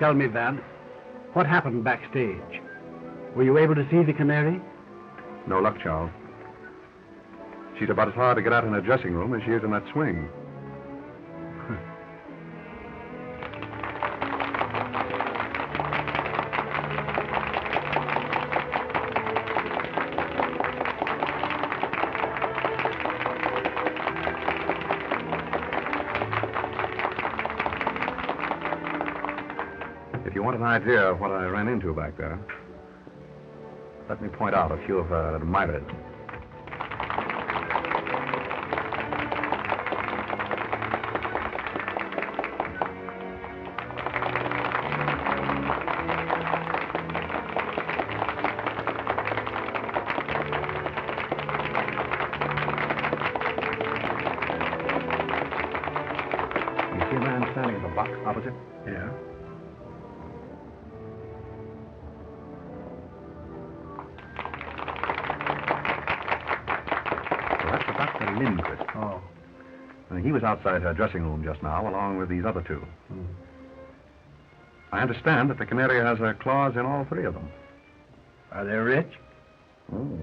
tell me, Van, what happened backstage? Were you able to see the Canary? No luck, Charles. She's about as hard to get out in her dressing room as she is in that swing. If you want an idea of what I ran into back there, let me point out a few of her admirers. You see a man standing in the box opposite? Yeah. Oh. And he was outside her dressing room just now, along with these other two. I understand that the Canary has a clause in all three of them. Are they rich? Oh,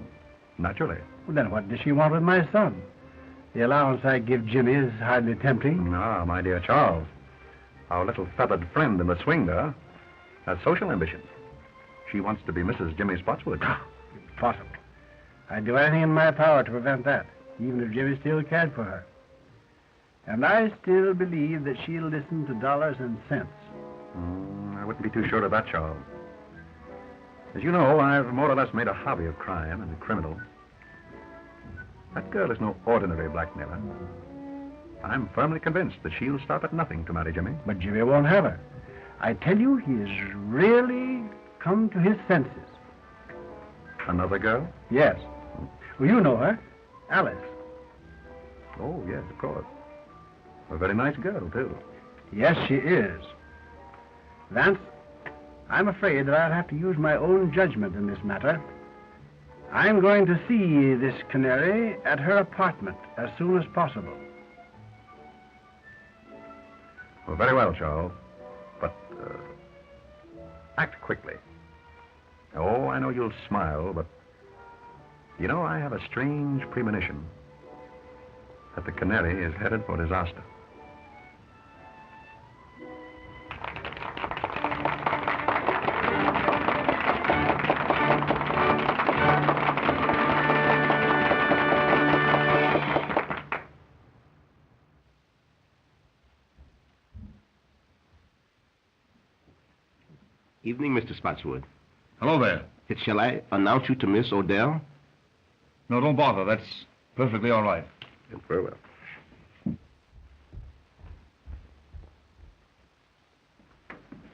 naturally. Well, then what does she want with my son? The allowance I give Jimmy is hardly tempting. Ah, my dear Charles, our little feathered friend in the swing there has social ambitions. She wants to be Mrs. Jimmy Spotswood. Impossible. I'd do anything in my power to prevent that, even if Jimmy still cared for her. And I still believe that she'll listen to dollars and cents. I wouldn't be too sure of that, Charles. As you know, I've more or less made a hobby of crime and criminals. That girl is no ordinary blackmailer. I'm firmly convinced that she'll stop at nothing to marry Jimmy. But Jimmy won't have her. I tell you, he has really come to his senses. Another girl? Yes. Well, you know her. Alice. Oh, yes, of course. A very nice girl, too. Yes, she is. Vance, I'm afraid that I'll have to use my own judgment in this matter. I'm going to see this Canary at her apartment as soon as possible. Well, very well, Charles. But, act quickly. Oh, I know you'll smile, but... You know, I have a strange premonition that the Canary is headed for disaster. Evening, Mr. Spotswood. Hello there. Shall I announce you to Miss Odell? No, don't bother. That's perfectly all right. Very well.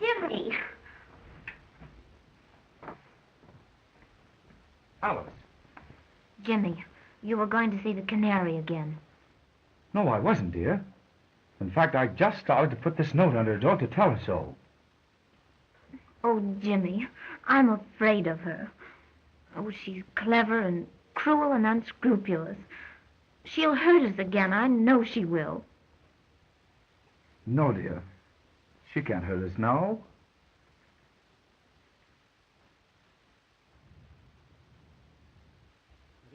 Jimmy! Alice. Jimmy, you were going to see the Canary again. No, I wasn't, dear. In fact, I just started to put this note under her door to tell her so. Oh, Jimmy, I'm afraid of her. Oh, she's clever and cruel and unscrupulous. She'll hurt us again. I know she will. No, dear. She can't hurt us now.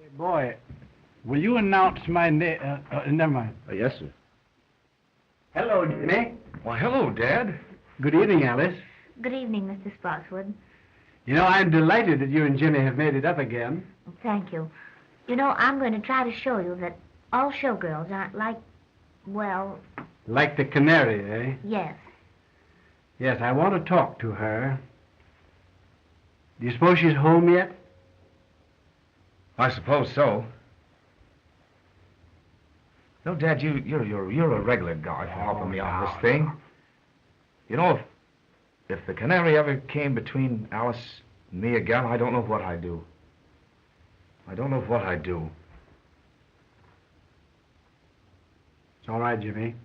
Hey, boy, will you announce my name? Never mind. Yes, sir. Hello, Jimmy. Why, hello, Dad. Good evening, Alice. Good evening, Mr. Spotswood. You know, I'm delighted that you and Jimmy have made it up again. Thank you. You know, I'm going to try to show you that all showgirls aren't like, well... Like the Canary, eh? Yes. Yes, I want to talk to her. Do you suppose she's home yet? I suppose so. No, Dad, you're a regular guy for helping me on this thing. You know, if the Canary ever came between Alice and me again, I don't know what I'd do. I don't know what I'd do. It's all right, Jimmy.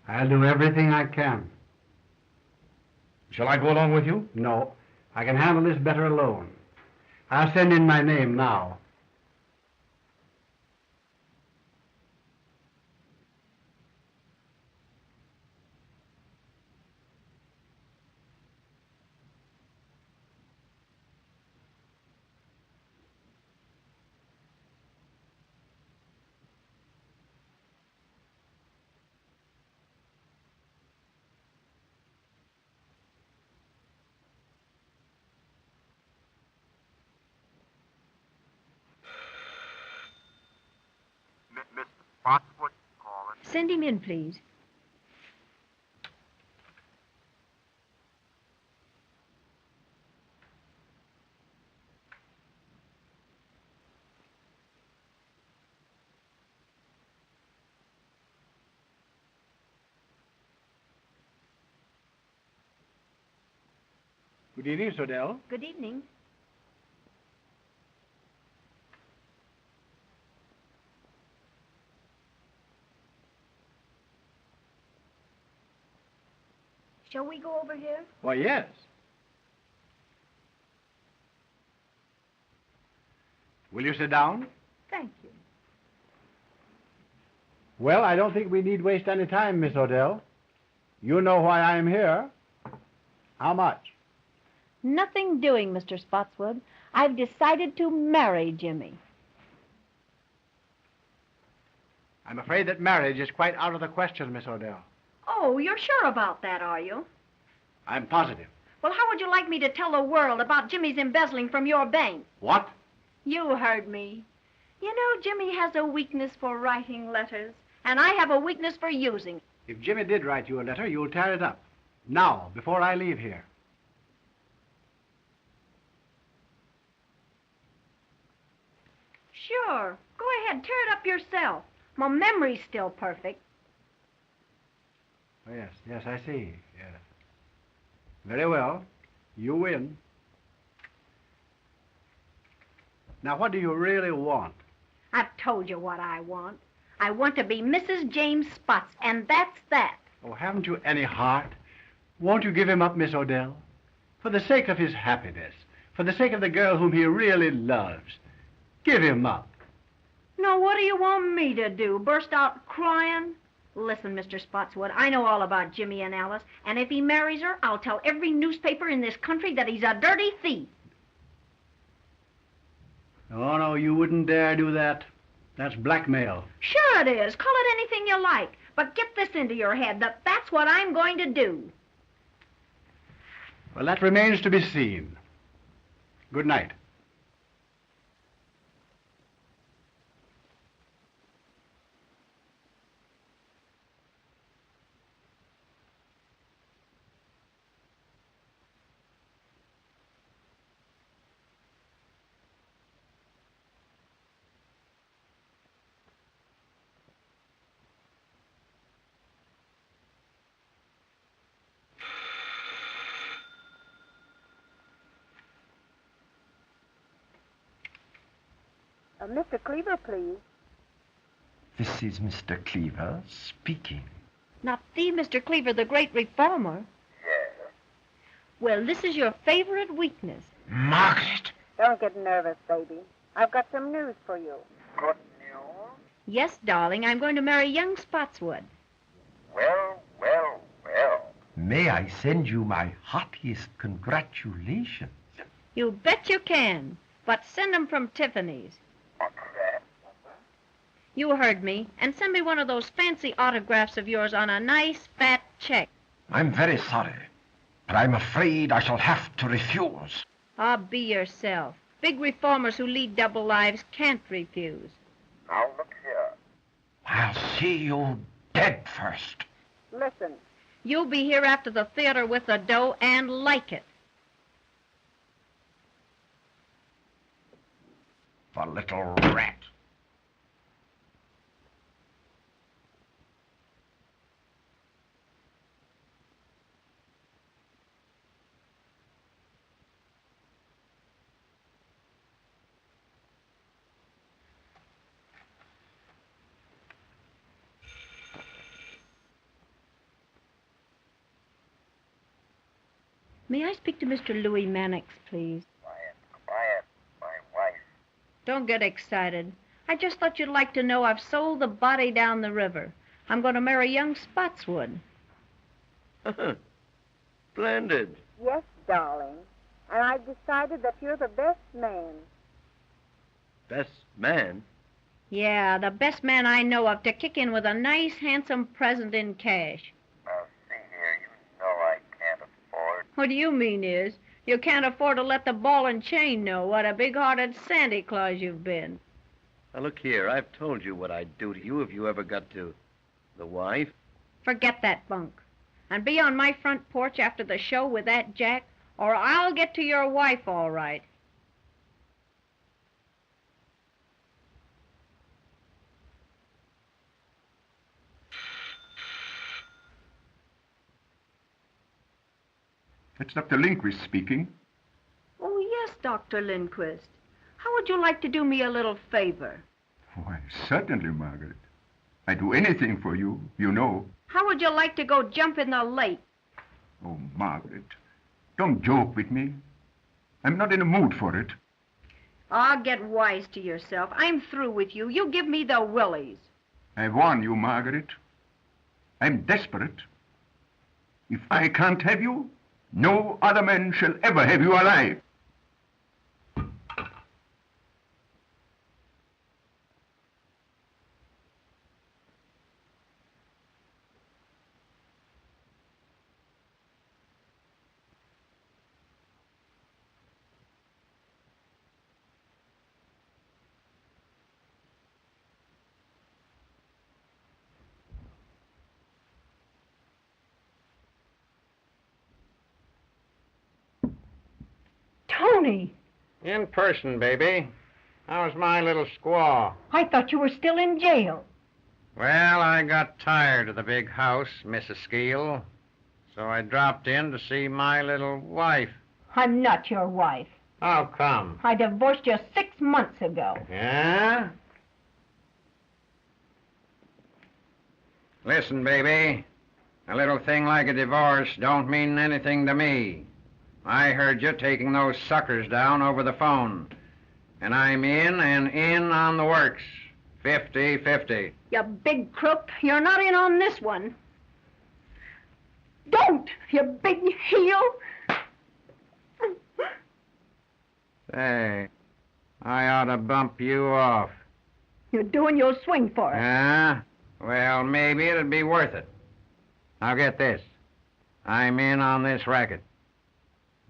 I'll do everything I can. Shall I go along with you? No, I can handle this better alone. I'll send in my name now. Send him in, please. Good evening, Miss Odell. Good evening. Shall we go over here? Why, yes. Will you sit down? Thank you. Well, I don't think we need waste any time, Miss Odell. You know why I am here. How much? Nothing doing, Mr. Spotswood. I've decided to marry Jimmy. I'm afraid that marriage is quite out of the question, Miss Odell. Oh, you're sure about that, are you? I'm positive. Well, how would you like me to tell the world about Jimmy's embezzling from your bank? What? You heard me. You know, Jimmy has a weakness for writing letters, and I have a weakness for using. If Jimmy did write you a letter, you'll tear it up. Now, before I leave here. Sure. Go ahead, tear it up yourself. My memory's still perfect. Oh, yes, I see. Yes. Very well. You win. Now, what do you really want? I've told you what I want. I want to be Mrs. James Spots, and that's that. Oh, haven't you any heart? Won't you give him up, Miss Odell? For the sake of his happiness, for the sake of the girl whom he really loves. Give him up. Now, what do you want me to do? Burst out crying? Listen, Mr. Spotswood, I know all about Jimmy and Alice, and if he marries her, I'll tell every newspaper in this country that he's a dirty thief. Oh, no, you wouldn't dare do that. That's blackmail. Sure it is. Call it anything you like. But get this into your head, that that's what I'm going to do. Well, that remains to be seen. Good night. Mr. Cleaver, please. This is Mr. Cleaver speaking. Not the Mr. Cleaver, the great reformer. Yes. Well, this is your favorite weakness. Margaret! Don't get nervous, baby. I've got some news for you. Good news? Yes, darling, I'm going to marry young Spotswood. Well. May I send you my heartiest congratulations? You bet you can. But send them from Tiffany's. What's that? You heard me. And send me one of those fancy autographs of yours on a nice, fat check. I'm very sorry, but I'm afraid I shall have to refuse. Ah, be yourself. Big reformers who lead double lives can't refuse. Now look here. I'll see you dead first. Listen. You'll be here after the theater with the dough and like it. The little rat. May I speak to Mr. Louis Mannix, please? Quiet, my wife. Don't get excited. I just thought you'd like to know I've sold the body down the river. I'm going to marry young Spotswood. Splendid. Yes, darling. And I've decided that you're the best man. Best man? Yeah, the best man I know of to kick in with a nice, handsome present in cash. Now, see here, you know I can't afford. What do you mean is, you can't afford to let the ball and chain know what a big-hearted Santa Claus you've been. Now, look here. I've told you what I'd do to you if you ever got to The wife? Forget that bunk. And be on my front porch after the show with that Jack, or I'll get to your wife all right. That's Dr. Lindquist speaking. Oh, yes, Dr. Lindquist. How would you like to do me a little favor? Why, certainly, Margaret. I'd do anything for you, you know. How would you like to go jump in the lake? Oh, Margaret, don't joke with me. I'm not in a mood for it. Ah, get wise to yourself. I'm through with you. You give me the willies. I warn you, Margaret. I'm desperate. If I can't have you, no other man shall ever have you alive. Tony, In person, baby. How's my little squaw? I thought you were still in jail. Well, I got tired of the big house, Mrs. Skeel, so I dropped in to see my little wife. I'm not your wife. How come? I divorced you 6 months ago. Yeah? Listen, baby. A little thing like a divorce don't mean anything to me. I heard you taking those suckers down over the phone. And I'm in and in on the works. 50-50. You big crook. You're not in on this one. Don't, you big heel. Say, I ought to bump you off. You're doing your swing for it. Yeah? Well, maybe it'd be worth it. Now get this. I'm in on this racket.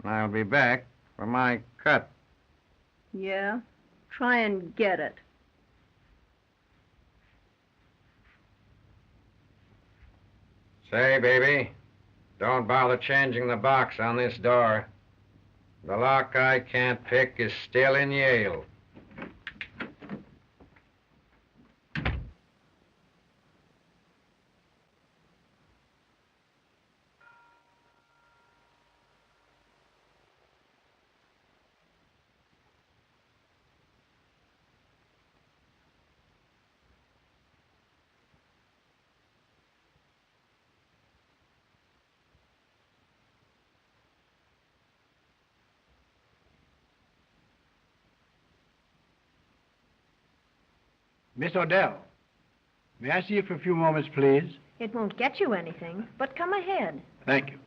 I'll be back for my cut. Yeah? Try and get it. Say, baby, don't bother changing the box on this door. The lock I can't pick is still in Yale. Miss Odell, may I see you for a few moments, please? It won't get you anything, but come ahead. Thank you.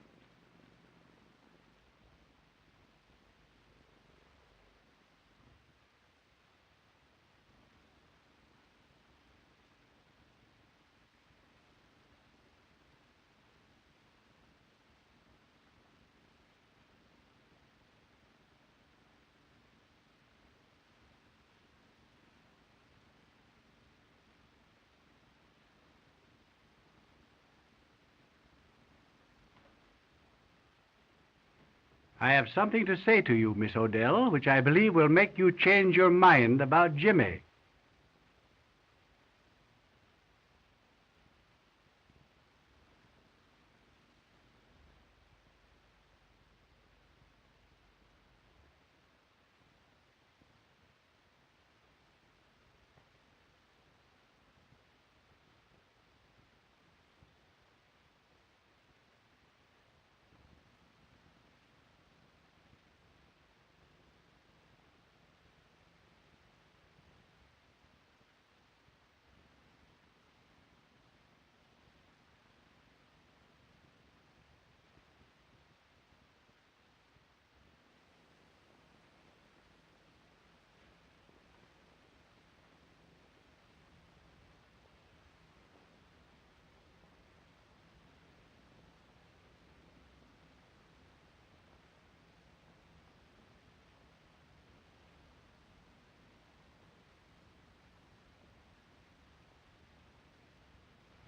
I have something to say to you, Miss Odell, which I believe will make you change your mind about Jimmy.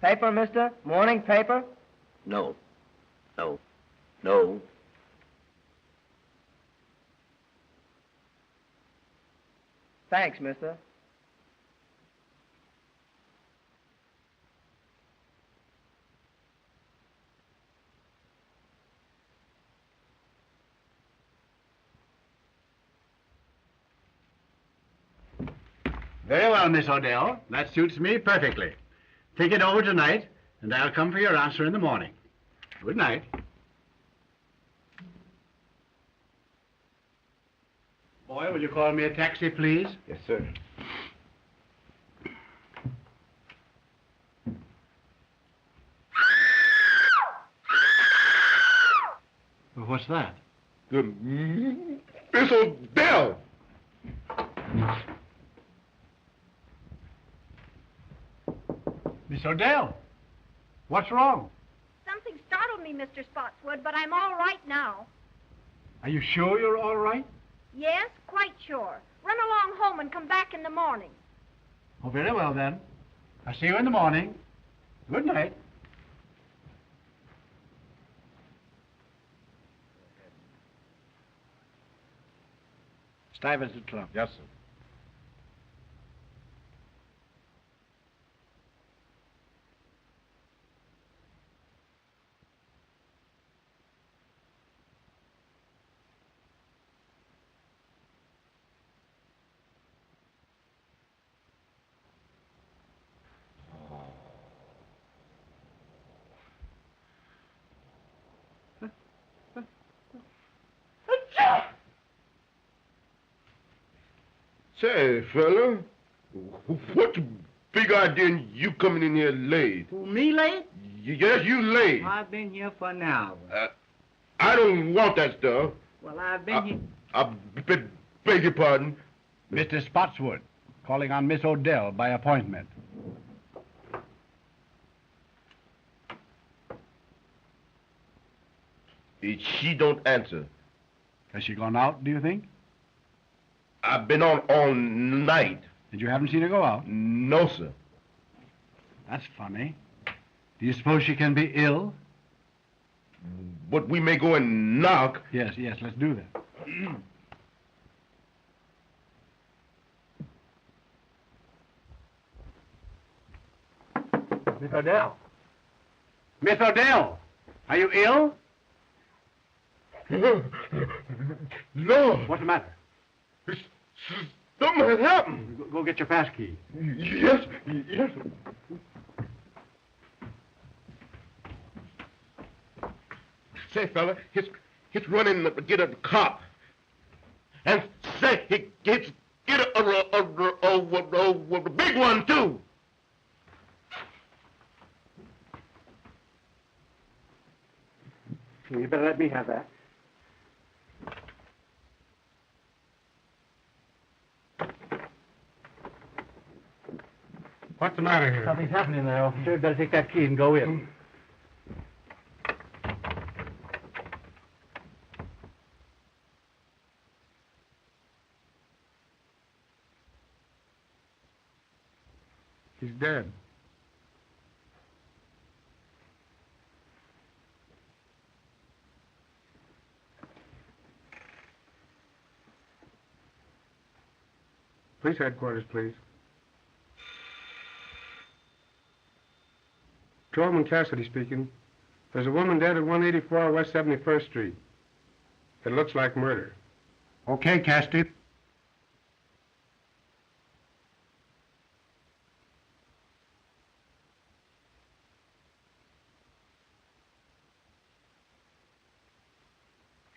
Paper, mister? Morning paper? No. No. No. Thanks, mister. Very well, Miss Odell. That suits me perfectly. Take it over tonight, and I'll come for your answer in the morning. Good night. Boy, will you call me a taxi, please? Yes, sir. Well, what's that? Miss Odell! Miss Odell, what's wrong? Something startled me, Mr. Spotswood, but I'm all right now. Are you sure you're all right? Yes, quite sure. Run along home and come back in the morning. Oh, very well, then. I'll see you in the morning. Good night. Stuyvesant Club. Yes, sir. Say, fella, what's the big idea in you coming in here late? Who, me late? Yes, you late. I've been here for an hour. I don't want that stuff. Well, I've been here... I beg your pardon. Mr. Spotswood, calling on Miss Odell by appointment. She don't answer. Has she gone out, do you think? I've been on all night. And you haven't seen her go out? No, sir. That's funny. Do you suppose she can be ill? But we may go and knock. Yes, let's do that. Miss Odell. Miss Odell, are you ill? No. What's the matter? Something has happened. Go get your pass key. Yes. Say, fella, he's running to get a cop. And say, he gets get a big one, too. You better let me have that. What's the matter here? Something's happening there, officer. Better take that key and go in. He's dead. Police headquarters, please. Patrolman Cassidy speaking. There's a woman dead at 184 West 71st Street. It looks like murder. Okay, Cassidy.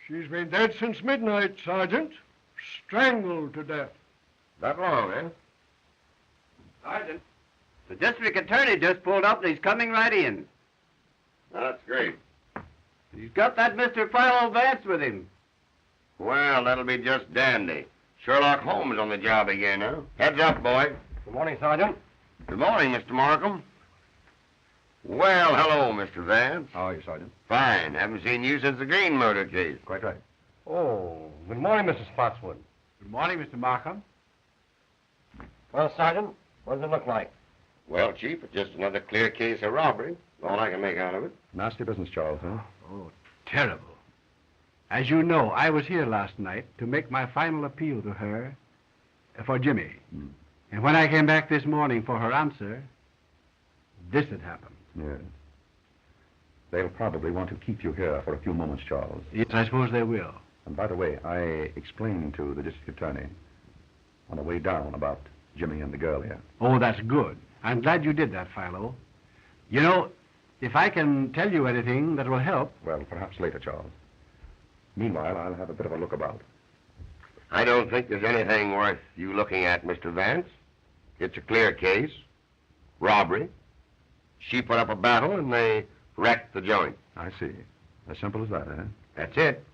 She's been dead since midnight, Sergeant. Strangled to death. That long, eh? Sergeant, the district attorney just pulled up and he's coming right in. That's great. He's got that Mr. Philo Vance with him. Well, that'll be just dandy. Sherlock Holmes on the job again, huh? Heads up, boy. Good morning, Sergeant. Good morning, Mr. Markham. Well, hello, Mr. Vance. How are you, Sergeant? Fine. Haven't seen you since the Green murder case. Quite right. Oh, good morning, Mr. Spotswood. Good morning, Mr. Markham. Well, Sergeant, what does it look like? Well, Chief, it's just another clear case of robbery. All I can make out of it. Nasty business, Charles, huh? Oh, terrible. As you know, I was here last night to make my final appeal to her for Jimmy. And when I came back this morning for her answer, this had happened. Yes. They'll probably want to keep you here for a few moments, Charles. Yes, I suppose they will. And by the way, I explained to the district attorney on the way down about Jimmy and the girl here. Oh, that's good. I'm glad you did that, Philo. You know, if I can tell you anything that will help... Well, perhaps later, Charles. Meanwhile, I'll have a bit of a look about. I don't think there's anything worth you looking at, Mr. Vance. It's a clear case. Robbery. She put up a battle and they wrecked the joint. I see. As simple as that, eh? That's it.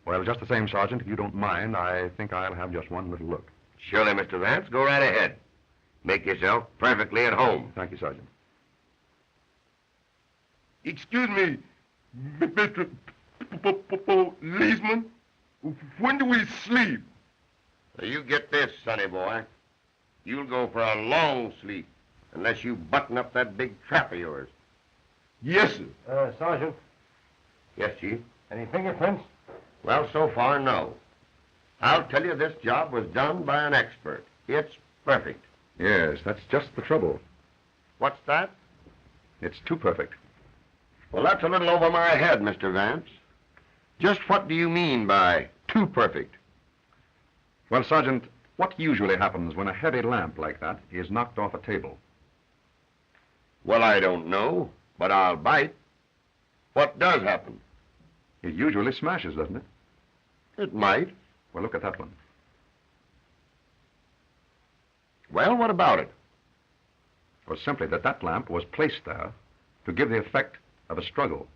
Well, just the same, Sergeant, if you don't mind, I think I'll have just one little look. Surely, Mr. Vance. Go right ahead. Make yourself perfectly at home. Thank you, Sergeant. Excuse me, Mr. Policeman. When do we sleep? Now, you get this, sonny boy. You'll go for a long sleep unless you button up that big trap of yours. Yes, sir. Sergeant. Yes, Chief. Any fingerprints? Well, so far, no. I'll tell you this job was done by an expert. It's perfect. Yes, that's just the trouble. What's that? It's too perfect. Well, that's a little over my head, Mr. Vance. Just what do you mean by too perfect? Well, Sergeant, what usually happens when a heavy lamp like that is knocked off a table? Well, I don't know, but I'll bite. What does happen? It usually smashes, doesn't it? It might. Well, look at that one. Well, what about it? It was simply that lamp was placed there to give the effect of a struggle.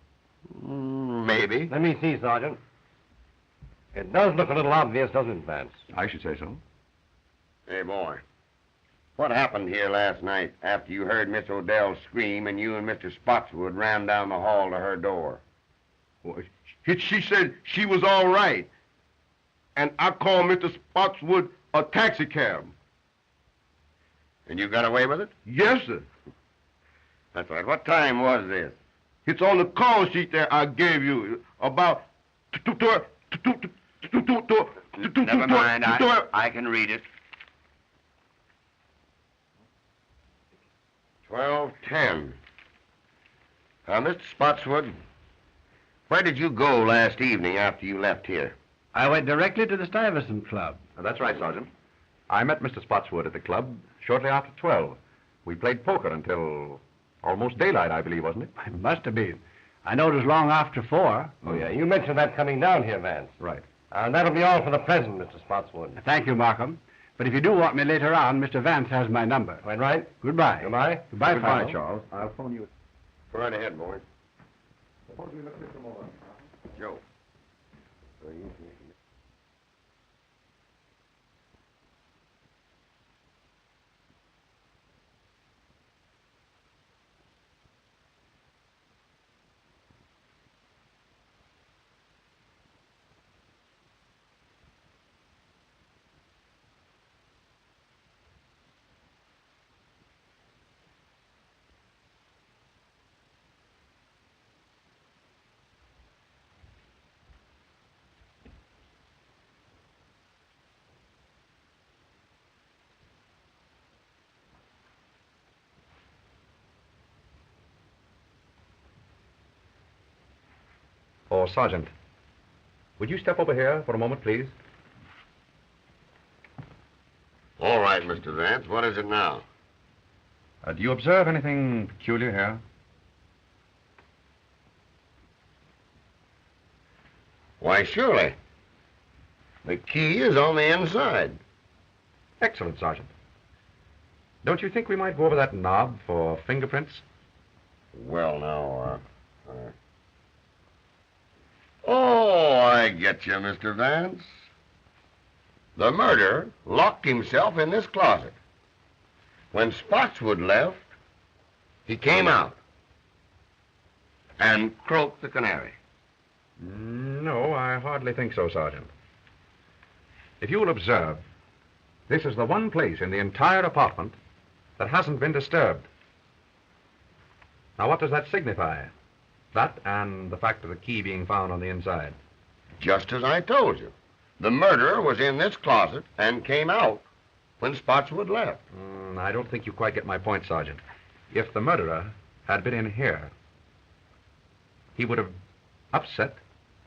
Maybe. Let me see, Sergeant. It does look a little obvious, doesn't it, Vance? I should say so. Hey, boy. What happened here last night after you heard Miss Odell scream and you and Mr. Spotswood ran down the hall to her door? Well, she said she was all right. And I called Mr. Spotswood a taxicab. And you got away with it? Yes, sir. That's right. What time was this? It's on the call sheet there I gave you. About... Never mind. I can read it. 12:10. Mr. Spotswood, where did you go last evening after you left here? I went directly to the Stuyvesant Club. That's right, Sergeant. I met Mr. Spotswood at the club shortly after 12. We played poker until almost daylight, I believe, wasn't it? It must have been. I know it was long after 4. Oh, yeah. You mentioned that coming down here, Vance. Right. That'll be all for the present, Mr. Spotswood. Thank you, Markham. But if you do want me later on, Mr. Vance has my number. Quite right. Goodbye. Goodbye. Goodbye, Goodbye, Philo. Charles. I'll phone you. Go right ahead, boy. Suppose we look at some more. Joe. Oh, Sergeant, would you step over here for a moment, please? All right, Mr. Vance. What is it now? Do you observe anything peculiar here? Why, surely. The key is on the inside. Excellent, Sergeant. Don't you think we might go over that knob for fingerprints? Well, now, Oh, I get you, Mr. Vance. The murderer locked himself in this closet. When Spotswood left, he came out and croaked the canary. No, I hardly think so, Sergeant. If you will observe, this is the one place in the entire apartment that hasn't been disturbed. Now, what does that signify? That and the fact of the key being found on the inside. Just as I told you. The murderer was in this closet and came out when Spotswood left. I don't think you quite get my point, Sergeant. If the murderer had been in here, he would have upset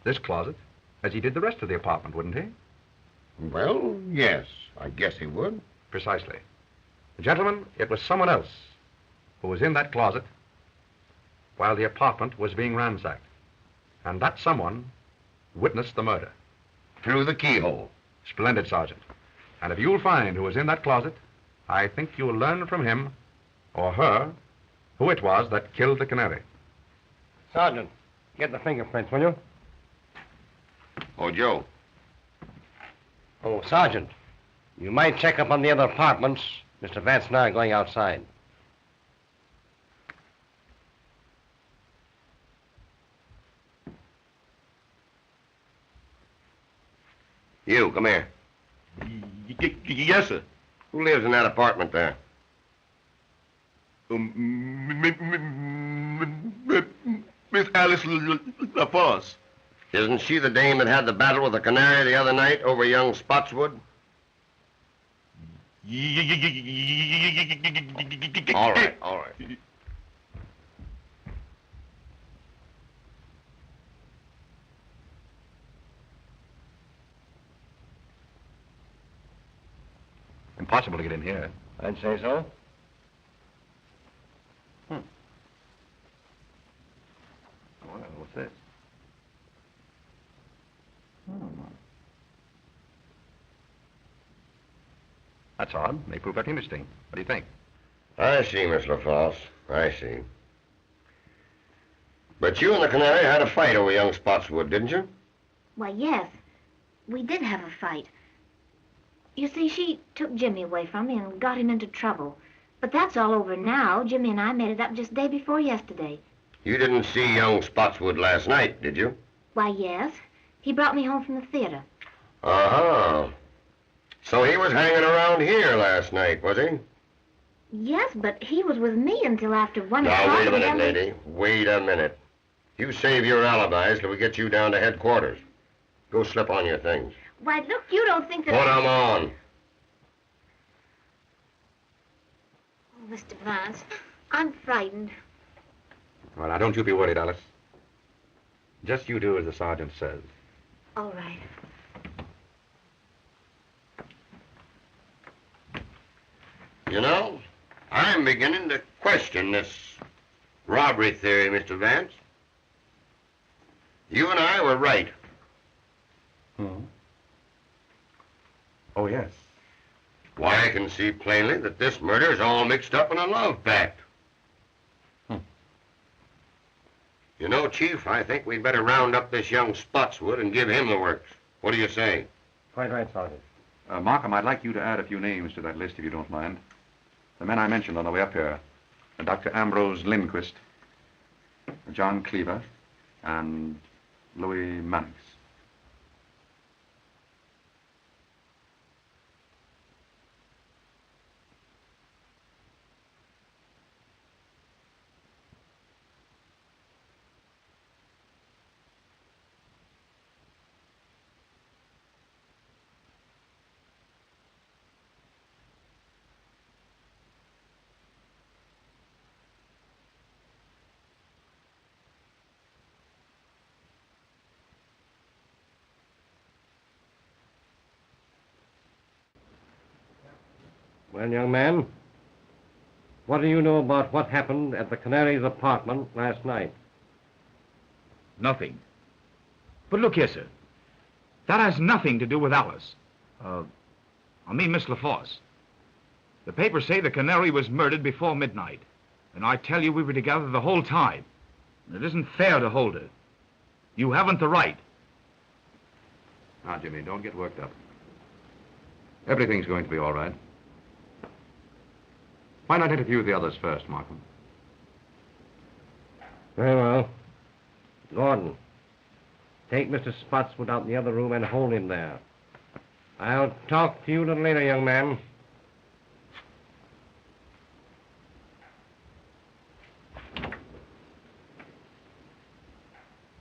this closet as he did the rest of the apartment, wouldn't he? Well, yes, I guess he would. Precisely. Gentlemen, it was someone else who was in that closet while the apartment was being ransacked. And that someone witnessed the murder. Through the keyhole. Splendid, Sergeant. And if you'll find who was in that closet, I think you'll learn from him or her who it was that killed the canary. Sergeant, get the fingerprints, will you? Oh, Joe. Oh, Sergeant, you might check up on the other apartments. Mr. Vance and I are going outside. You, come here. Yes, sir. Who lives in that apartment there? Miss Alice LaForce. Isn't she the dame that had the battle with the canary the other night over young Spotswood? All right, all right. Impossible to get in here. I'd say so. Well, what's this? That's odd. May prove that interesting. What do you think? I see, Miss LaForce. I see. But you and the canary had a fight over young Spotswood, didn't you? Why, yes. We did have a fight. You see, she took Jimmy away from me and got him into trouble. But that's all over now. Jimmy and I made it up just day before yesterday. You didn't see young Spotswood last night, did you? Why, yes. He brought me home from the theater. Uh-huh. So he was hanging around here last night, was he? Yes, but he was with me until after 1 o'clock. Now, wait a minute, lady. Wait a minute. You save your alibis till we get you down to headquarters. Go slip on your things. Why, look, you don't think that... Put 'em on. Oh, Mr. Vance, I'm frightened. Well, now, don't you be worried, Alice. Just you do as the sergeant says. All right. You know, I'm beginning to question this robbery theory, Mr. Vance. You and I were right. Oh, yes. Why, I can see plainly that this murder is all mixed up in a love pact. You know, Chief, I think we'd better round up this young Spotswood and give him the works. What do you say? Quite right, Sergeant. Markham, I'd like you to add a few names to that list, if you don't mind. The men I mentioned on the way up here. Dr. Ambrose Lindquist, John Cleaver, and Louis Mannix. Well, young man, what do you know about what happened at the Canary's apartment last night? Nothing. But look here, sir. That has nothing to do with Alice. I mean Miss LaForce. The papers say the Canary was murdered before midnight. And I tell you, we were together the whole time. It isn't fair to hold her. You haven't the right. Now, Jimmy, don't get worked up. Everything's going to be all right. Why not interview the others first, Markham? Very well. Gordon, take Mr. Spotswood out in the other room and hold him there. I'll talk to you a little later, young man.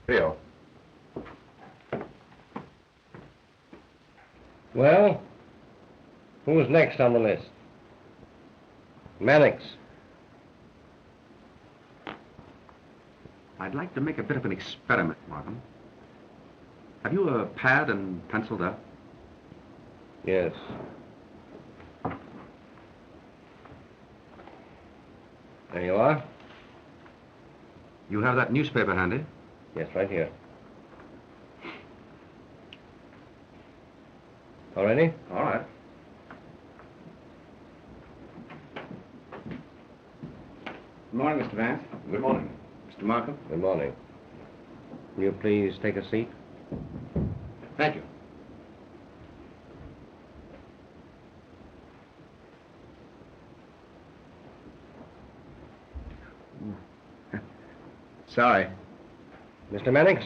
Rio. Well, who's next on the list? Mannix. I'd like to make a bit of an experiment, Markham. Have you a pad and pencil there? Yes. There you are. You have that newspaper handy? Yes, right here. All ready? All right. Good morning, Mr. Vance. Good morning. Mr. Markham. Good morning. Will you please take a seat? Thank you. Sorry. Mr. Mannix,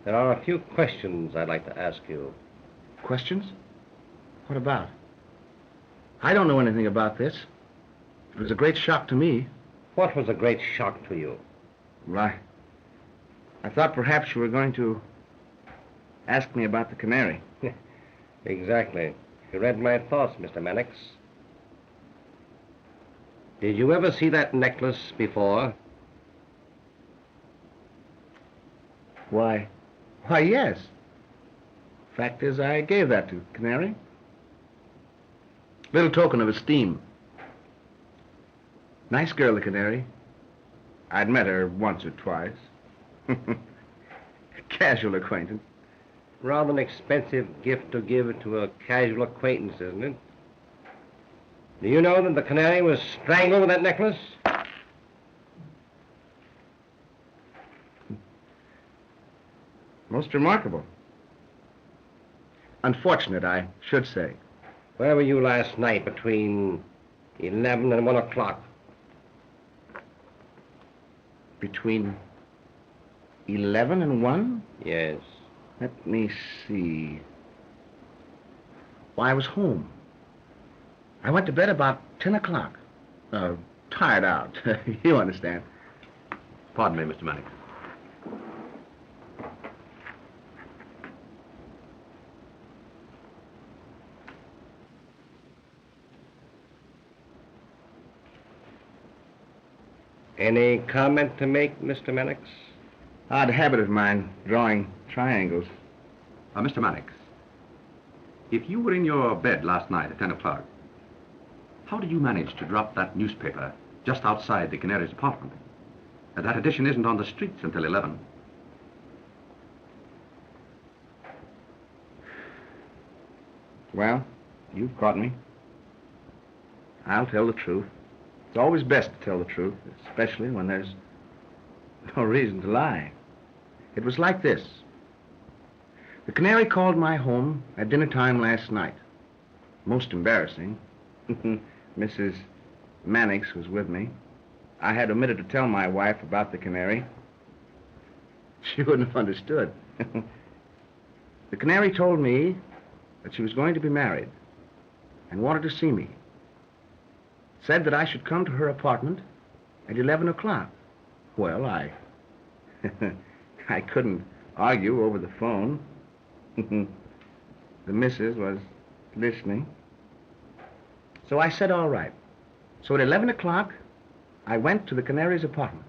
there are a few questions I'd like to ask you. Questions? What about? I don't know anything about this. It was a great shock to me. What was a great shock to you? Right. I thought perhaps you were going to ask me about the canary. Exactly. You read my thoughts, Mr. Mannix. Did you ever see that necklace before? Why, yes. Fact is, I gave that to Canary. Little token of esteem. Nice girl, the Canary. I'd met her once or twice. Casual acquaintance. Rather an expensive gift to give to a casual acquaintance, isn't it? Do you know that the Canary was strangled with that necklace? Most remarkable. Unfortunate, I should say. Where were you last night between 11 and 1 o'clock? Between 11 and 1? Yes. Let me see. Why, I was home. I went to bed about 10 o'clock. Tired out. You understand. Pardon me, Mr. Mannix. Any comment to make, Mr. Mannix? Odd habit of mine, drawing triangles. Mr. Mannix, if you were in your bed last night at 10 o'clock, how did you manage to drop that newspaper just outside the Canary's apartment? That edition isn't on the streets until 11. Well, you've caught me. I'll tell the truth. It's always best to tell the truth, especially when there's no reason to lie. It was like this. The Canary called my home at dinner time last night. Most embarrassing. Mrs. Mannix was with me. I had omitted to tell my wife about the Canary. She wouldn't have understood. The Canary told me that she was going to be married and wanted to see me. Said that I should come to her apartment at 11 o'clock. Well, I couldn't argue over the phone. The missus was listening. So I said, all right. So at 11 o'clock, I went to the Canary's apartment.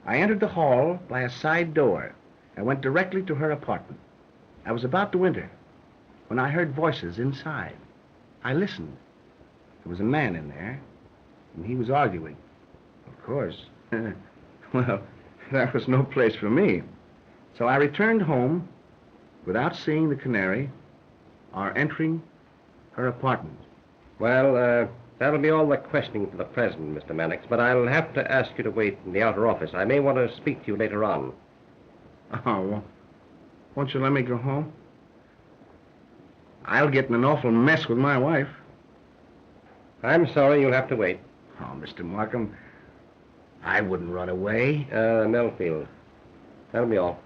I entered the hall by a side door and went directly to her apartment. I was about to enter when I heard voices inside. I listened. There was a man in there, and he was arguing. Of course. Well, that was no place for me. So I returned home without seeing the Canary or entering her apartment. Well, that'll be all the questioning for the present, Mr. Mannix, but I'll have to ask you to wait in the outer office. I may want to speak to you later on. Oh, well, won't you let me go home? I'll get in an awful mess with my wife. I'm sorry, you'll have to wait. Oh, Mr. Markham, I wouldn't run away. Melfield. That'll be all.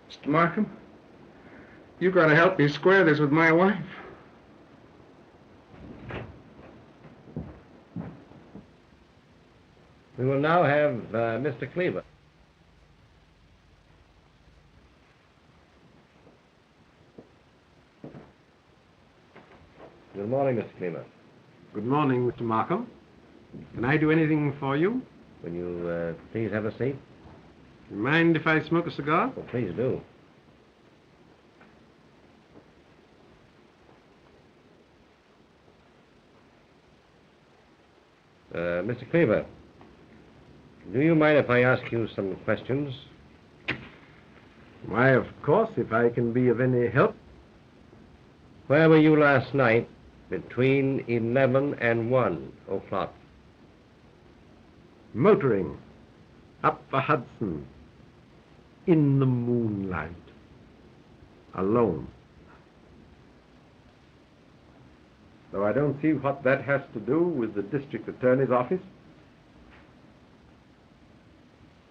Mr. Markham, You gotta help me square this with my wife. We will now have Mr. Cleaver. Good morning, Mr. Cleaver. Good morning, Mr. Markham. Can I do anything for you? Will you please have a seat? You mind if I smoke a cigar? Oh, please do. Mr. Cleaver, do you mind if I ask you some questions? Why, of course, if I can be of any help. Where were you last night between 11 and 1 o'clock? Motoring up the Hudson in the moonlight, alone. Though I don't see what that has to do with the district attorney's office.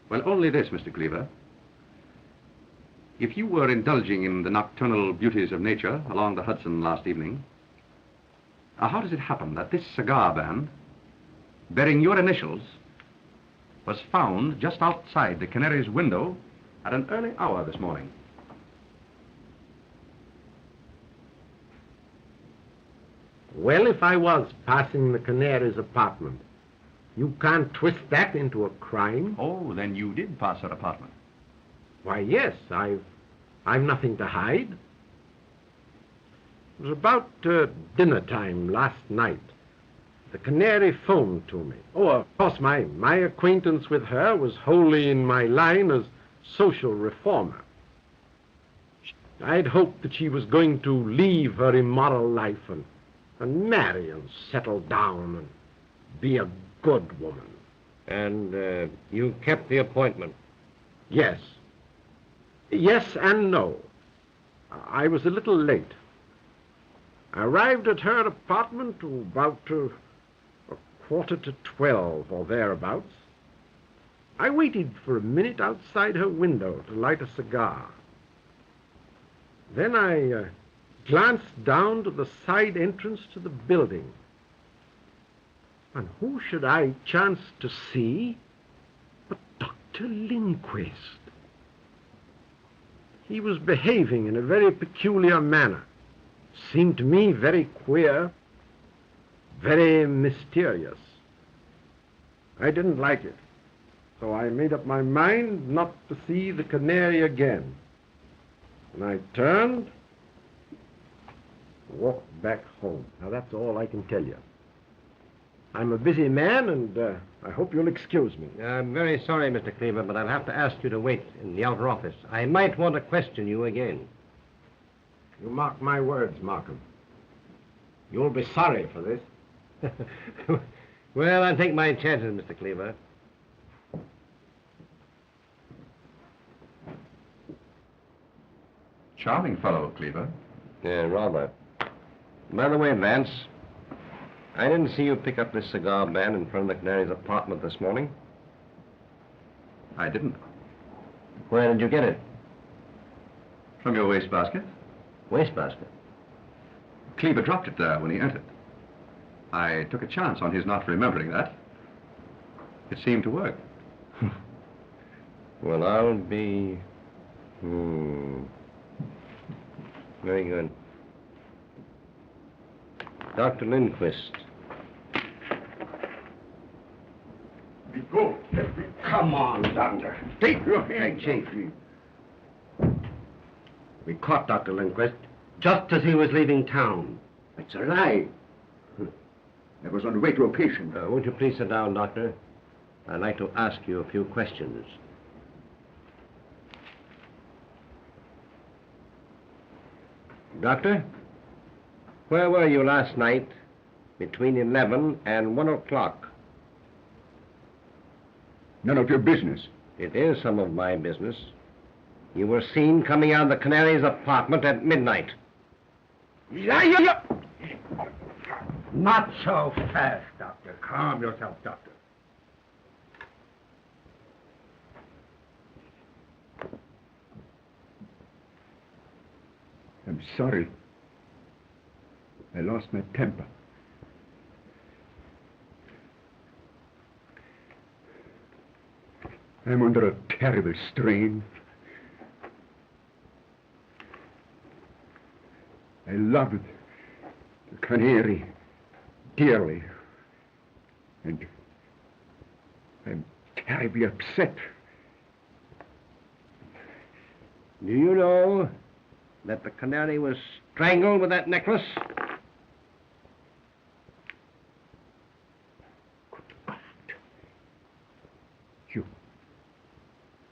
Well, only this, Mr. Cleaver. If you were indulging in the nocturnal beauties of nature along the Hudson last evening, how does it happen that this cigar band, bearing your initials, was found just outside the Canary's window at an early hour this morning? Well, if I was passing the Canary's apartment, you can't twist that into a crime. Oh, then you did pass her apartment. Why, yes, I've nothing to hide. It was about dinner time last night. The Canary phoned to me. Oh, of course, my acquaintance with her was wholly in my line as social reformer. I'd hoped that she was going to leave her immoral life and marry and settle down and be a good woman. And you kept the appointment? Yes. Yes and no. I was a little late. I arrived at her apartment about a quarter to 12 or thereabouts. I waited for a minute outside her window to light a cigar. Then I glanced down to the side entrance to the building. And who should I chance to see but Dr. Lindquist? He was behaving in a very peculiar manner. Seemed to me very queer, very mysterious. I didn't like it, so I made up my mind not to see the Canary again. And I turned, walked back home. Now, that's all I can tell you. I'm a busy man, and I hope you'll excuse me. I'm very sorry, Mr. Cleaver, but I'll have to ask you to wait in the outer office. I might want to question you again. You mark my words, Markham. You'll be sorry for this. Well, I'll take my chances, Mr. Cleaver. Charming fellow, Cleaver. Yeah, rather. By the way, Vance, I didn't see you pick up this cigar band in front of the Canary's apartment this morning. I didn't. Where did you get it? From your wastebasket. Wastebasket? Cleaver dropped it there when he entered. I took a chance on his not remembering that. It seemed to work. Well, I'll be... Very good. Dr. Lindquist. Go. Come on, Doctor. Take your hand, Chief. We caught Dr. Lindquist just as he was leaving town. It's a lie. I was on the way to a patient. Won't you please sit down, Doctor? I'd like to ask you a few questions. Doctor, where were you last night between 11 and 1 o'clock? None of your business. It is some of my business. You were seen coming out of the Canary's apartment at midnight. Not so fast, Doctor. Calm yourself, Doctor. I'm sorry. I lost my temper. I'm under a terrible strain. I loved the Canary dearly. And I'm terribly upset. Do you know that the Canary was strangled with that necklace?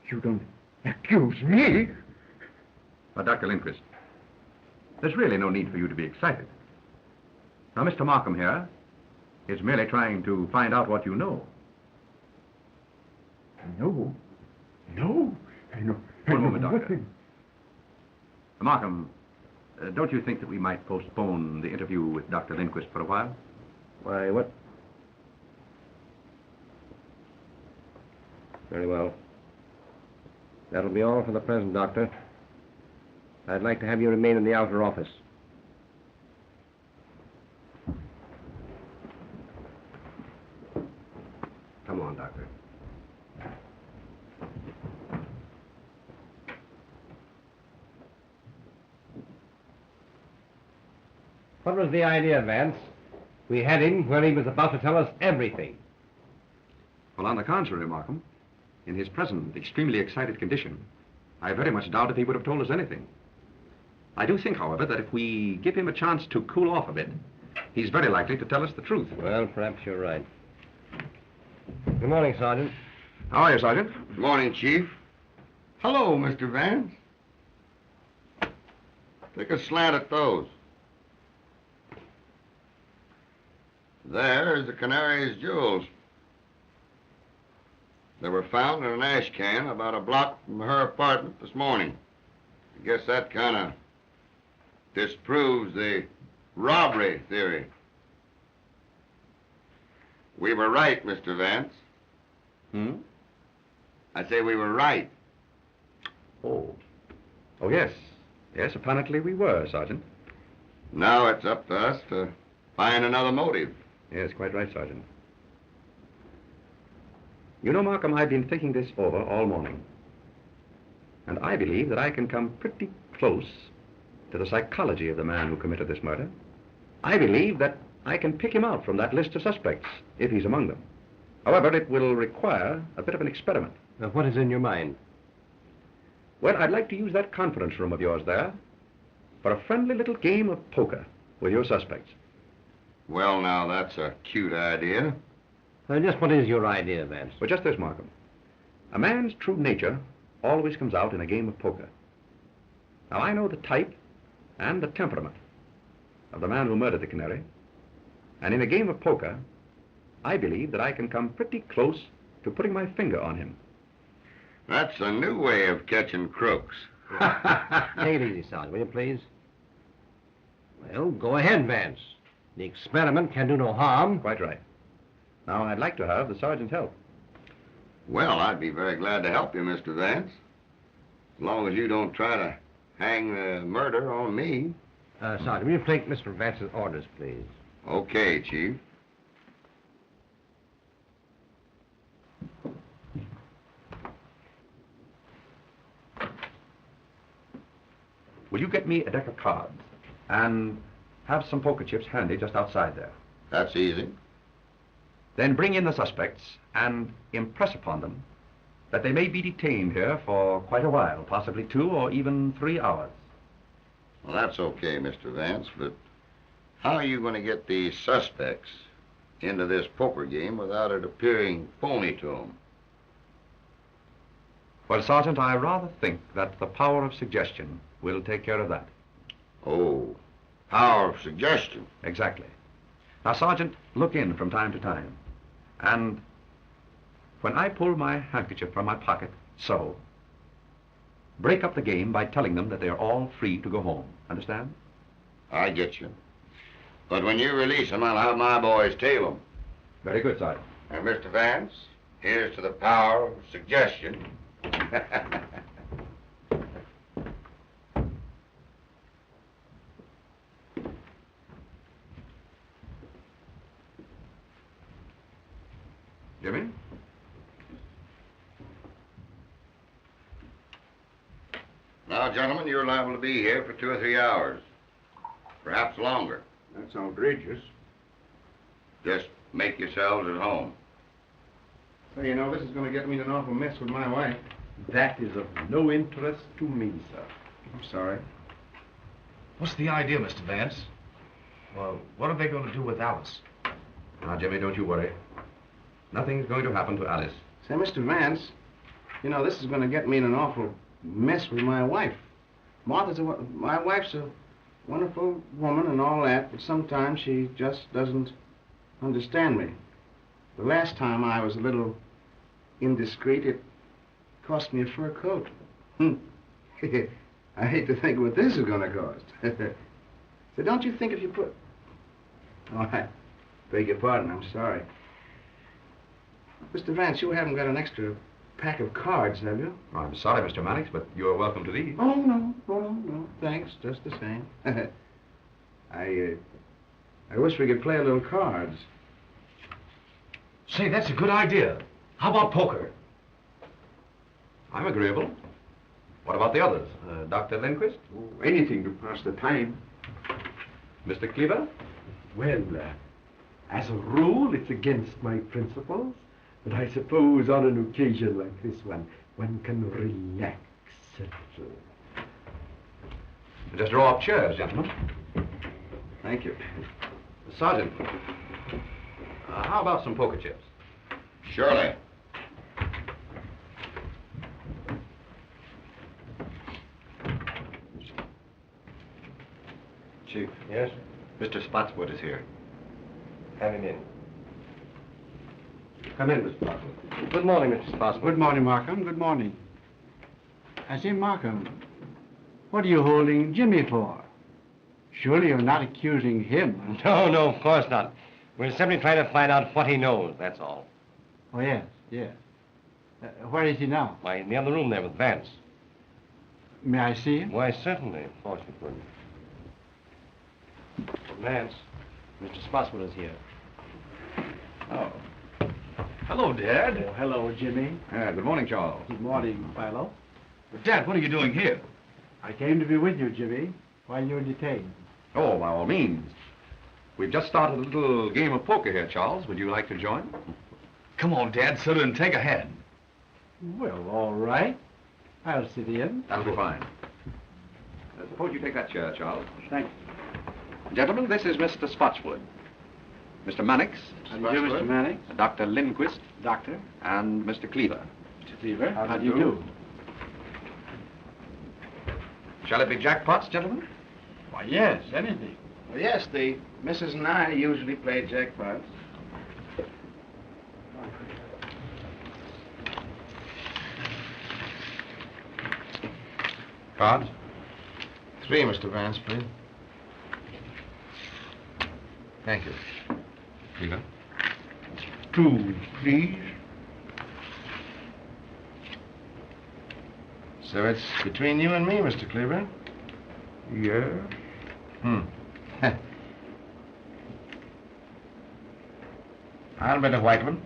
You don't accuse me? But, Dr. Lindquist, there's really no need for you to be excited. Now, Mr. Markham here is merely trying to find out what you know. No. I know One moment, Doctor. nothing. Markham, don't you think that we might postpone the interview with Dr. Lindquist for a while? Why, what? Very well. That'll be all for the present, Doctor. I'd like to have you remain in the outer office. Come on, Doctor. What was the idea, Vance? We had him where he was about to tell us everything. Well, on the contrary, Markham, in his present extremely excited condition, I very much doubt if he would have told us anything. I do think, however, that if we give him a chance to cool off a bit, he's very likely to tell us the truth. Well, perhaps you're right. Good morning, Sergeant. How are you, Sergeant? Good morning, Chief. Hello, Mr. Vance. Take a slant at those. There's the Canary's jewels. They were found in an ash can about a block from her apartment this morning. I guess that kind of disproves the robbery theory. We were right, Mr. Vance. I say we were right. Oh, yes. Yes, apparently we were, Sergeant. Now it's up to us to find another motive. Yes, quite right, Sergeant. You know, Markham, I've been thinking this over all morning. And I believe that I can come pretty close to the psychology of the man who committed this murder. I believe that I can pick him out from that list of suspects, if he's among them. However, it will require a bit of an experiment. Now, what is in your mind? Well, I'd like to use that conference room of yours there for a friendly little game of poker with your suspects. Well, now, that's a cute idea. Just what is your idea, Vance? Well, just this, Markham. A man's true nature always comes out in a game of poker. Now, I know the type and the temperament of the man who murdered the Canary. And in a game of poker, I believe that I can come pretty close to putting my finger on him. That's a new way of catching crooks. Take it easy, Sergeant, will you, please? Well, go ahead, Vance. The experiment can do no harm. Quite right. Now, I'd like to have the sergeant's help. Well, I'd be very glad to help you, Mr. Vance. As long as you don't try to hang the murder on me. Sergeant, will you take Mr. Vance's orders, please? Okay, Chief. Will you get me a deck of cards and have some poker chips handy just outside there? That's easy. Then bring in the suspects and impress upon them that they may be detained here for quite a while, possibly 2 or even 3 hours. Well, that's okay, Mr. Vance, but how are you going to get these suspects into this poker game without it appearing phony to them? Well, Sergeant, I rather think that the power of suggestion will take care of that. Oh, power of suggestion. Exactly. Now, Sergeant, look in from time to time. And when I pull my handkerchief from my pocket, so, break up the game by telling them that they're all free to go home. Understand? I get you. But when you release them, I'll have my boys tail them. Very good, Sergeant. And Mr. Vance, here's to the power of suggestion. Now, gentlemen, you're liable to be here for 2 or 3 hours. Perhaps longer. That's outrageous. Just make yourselves at home. So, you know, this is going to get me in an awful mess with my wife. That is of no interest to me, sir. I'm sorry. What's the idea, Mr. Vance? Well, what are they going to do with Alice? Now, Jimmy, don't you worry. Nothing's going to happen to Alice. Say, Mr. Vance, you know, this is going to get me in an awful mess with my wife. My wife's a wonderful woman and all that, but sometimes she just doesn't understand me. The last time I was a little indiscreet, it cost me a fur coat. I hate to think what this is going to cost. So don't you think if you put... Oh, I beg your pardon, I'm sorry. Mr. Vance, you haven't got an extra pack of cards, have you? I'm sorry, Mr. Mannix, but you're welcome to these. Oh, no. Thanks, just the same. I wish we could play a little cards. Say, that's a good idea. How about poker? I'm agreeable. What about the others? Dr. Lindquist? Oh, anything to pass the time. Mr. Cleaver? Well, as a rule, it's against my principles. But I suppose on an occasion like this one can relax a little. Just draw up chairs, gentlemen. Thank you. Sergeant, how about some poker chips? Surely. Chief. Yes? Mr. Spotswood is here. Have him in. Come in, Mr. Spotswood. Good morning, Mr. Spotswood. Good morning, Markham. Good morning. I say, Markham, what are you holding Jimmy for? Surely you're not accusing him. No, of course not. We're simply trying to find out what he knows, that's all. Oh, yes. Where is he now? Why, in the other room there with Vance. May I see him? Why, certainly. Of course you could. Vance, Mr. Spotswood is here. Oh. Hello, Dad. Oh, hello, Jimmy. Good morning, Charles. Good morning, Philo. Dad, what are you doing here? I came to be with you, Jimmy, while you're detained. Oh, by all means. We've just started a little game of poker here, Charles. Would you like to join? Come on, Dad, sit and take a hand. Well, all right. I'll sit in. That'll be fine. Suppose you take that chair, Charles. Thanks. Gentlemen, this is Mr. Spotswood. Mr. Mannix. How do you do, Mr. Mannix? Dr. Lindquist. Doctor. And Mr. Cleaver. Mr. Cleaver. How do you do? Shall it be jackpots, gentlemen? Why, yes, anything. Well, yes, the Mrs. and I usually play jackpots. Cards? 3, Mr. Vance, please. Thank you. Cleaver? 2, please. So it's between you and me, Mr. Cleaver? Yes. I'll bet a white one.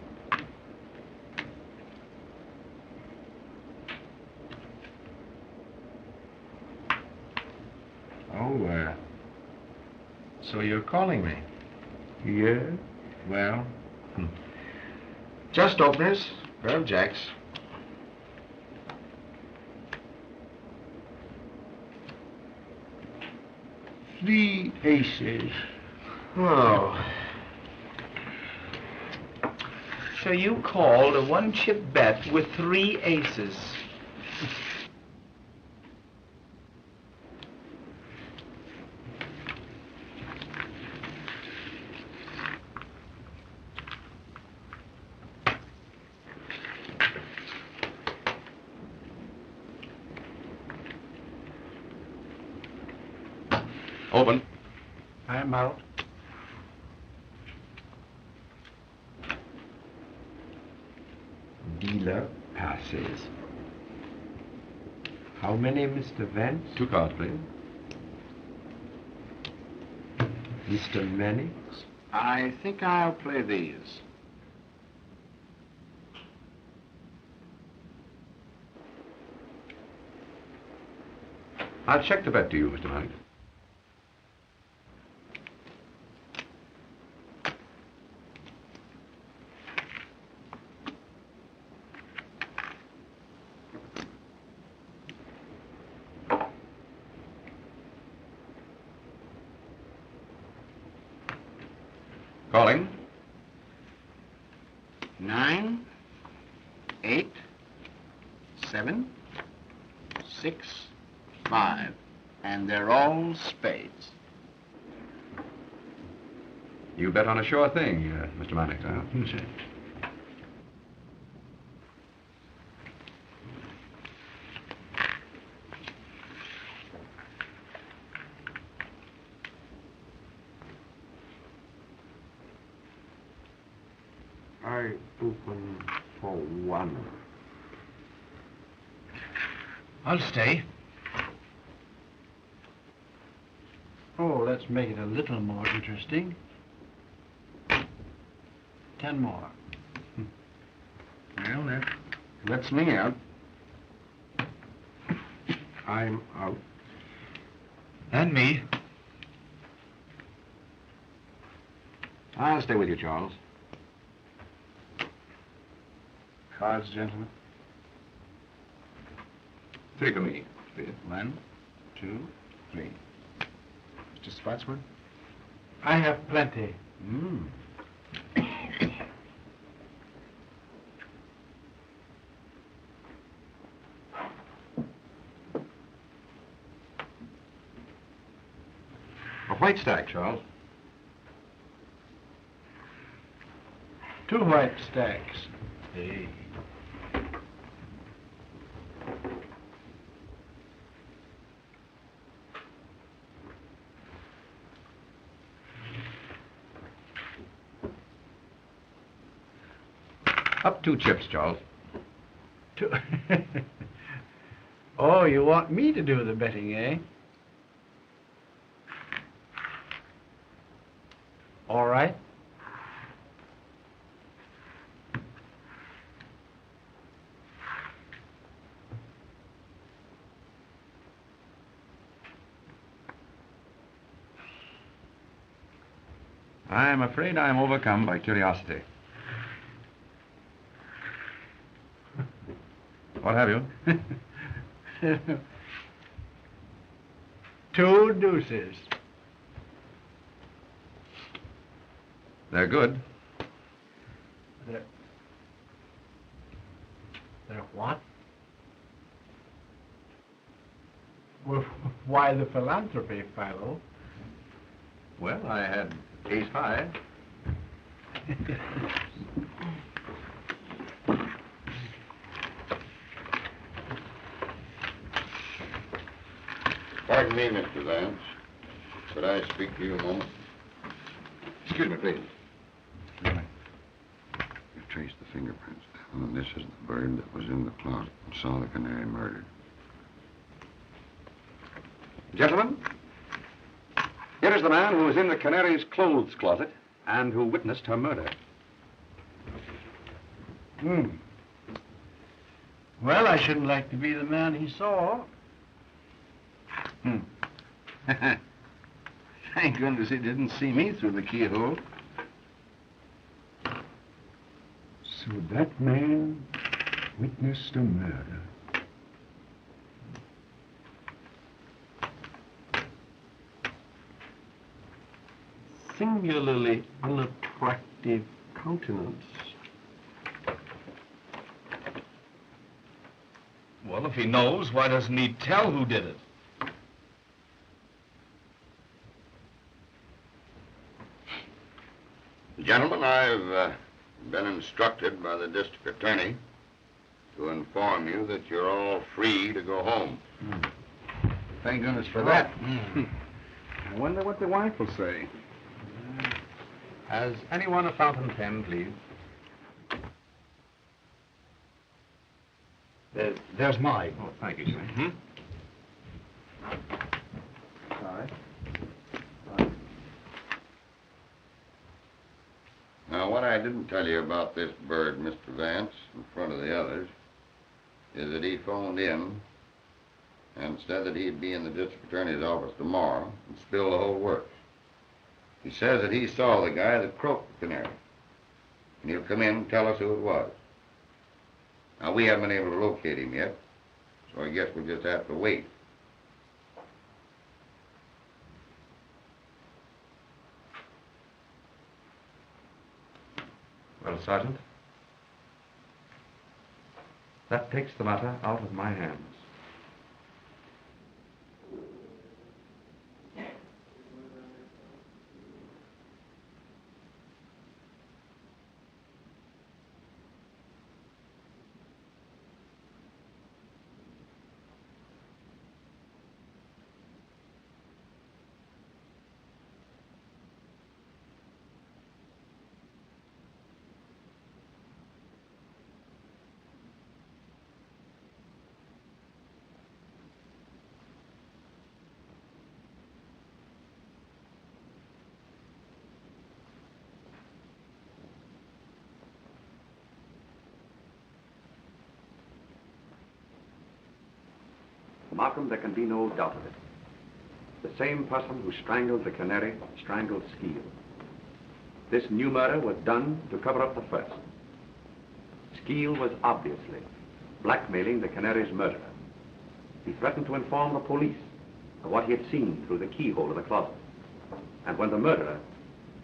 Oh, so you're calling me? Yes. Well, just openers, pair of jacks. Three aces. Oh. So you called a one-chip bet with 3 aces. Open. I'm out. Dealer passes. How many, Mr. Vance? 2 cards, please. Mr. Mannix? I think I'll play these. I'll check the bet to you, Mr. Mannix. Calling. 9, 8, 7, 6, 5. And they're all spades. You bet on a sure thing, Mr. Mannix, huh? I open for 1. I'll stay. Oh, let's make it a little more interesting. 10 more. Well, that Lets me out. I'm out. and me. I'll stay with you, Charles. Cards, gentlemen. 3 for me, please. 1, 2, 3. Mr. Spotswood? I have plenty. A white stack, Charles. 2 white stacks. Hey. Up 2 chips, Charles. Oh, you want me to do the betting, eh? All right. I'm afraid I'm overcome by curiosity. What have you? 2 deuces. They're good. They're what? Well, why the philanthropy, Philo? Well, I had ace high. Pardon me, Mr. Vance. Could I speak to you a moment? Excuse me, please. You've traced the fingerprints, and this is the bird that was in the closet and saw the canary murdered. Gentlemen, here is the man who was in the canary's clothes closet and who witnessed her murder. Well, I shouldn't like to be the man he saw. Thank goodness he didn't see me through the keyhole. So that man witnessed a murder. Singularly unattractive countenance. Well, if he knows, why doesn't he tell who did it? Gentlemen, I've been instructed by the district attorney to inform you that you're all free to go home. Thank goodness for that. I wonder what the wife will say. Has anyone a fountain pen, please? There's mine. Oh, thank you, sir. Sorry. Now, what I didn't tell you about this bird, Mr. Vance, in front of the others, is that he phoned in and said that he'd be in the district attorney's office tomorrow and spill the whole works. He says that he saw the guy that croaked the canary, and he'll come in and tell us who it was. Now, we haven't been able to locate him yet, so I guess we'll just have to wait. Well, Sergeant, that takes the matter out of my hands. Markham, there can be no doubt of it. The same person who strangled the canary strangled Skeel. This new murder was done to cover up the first. Skeel was obviously blackmailing the canary's murderer. He threatened to inform the police of what he had seen through the keyhole of the closet. And when the murderer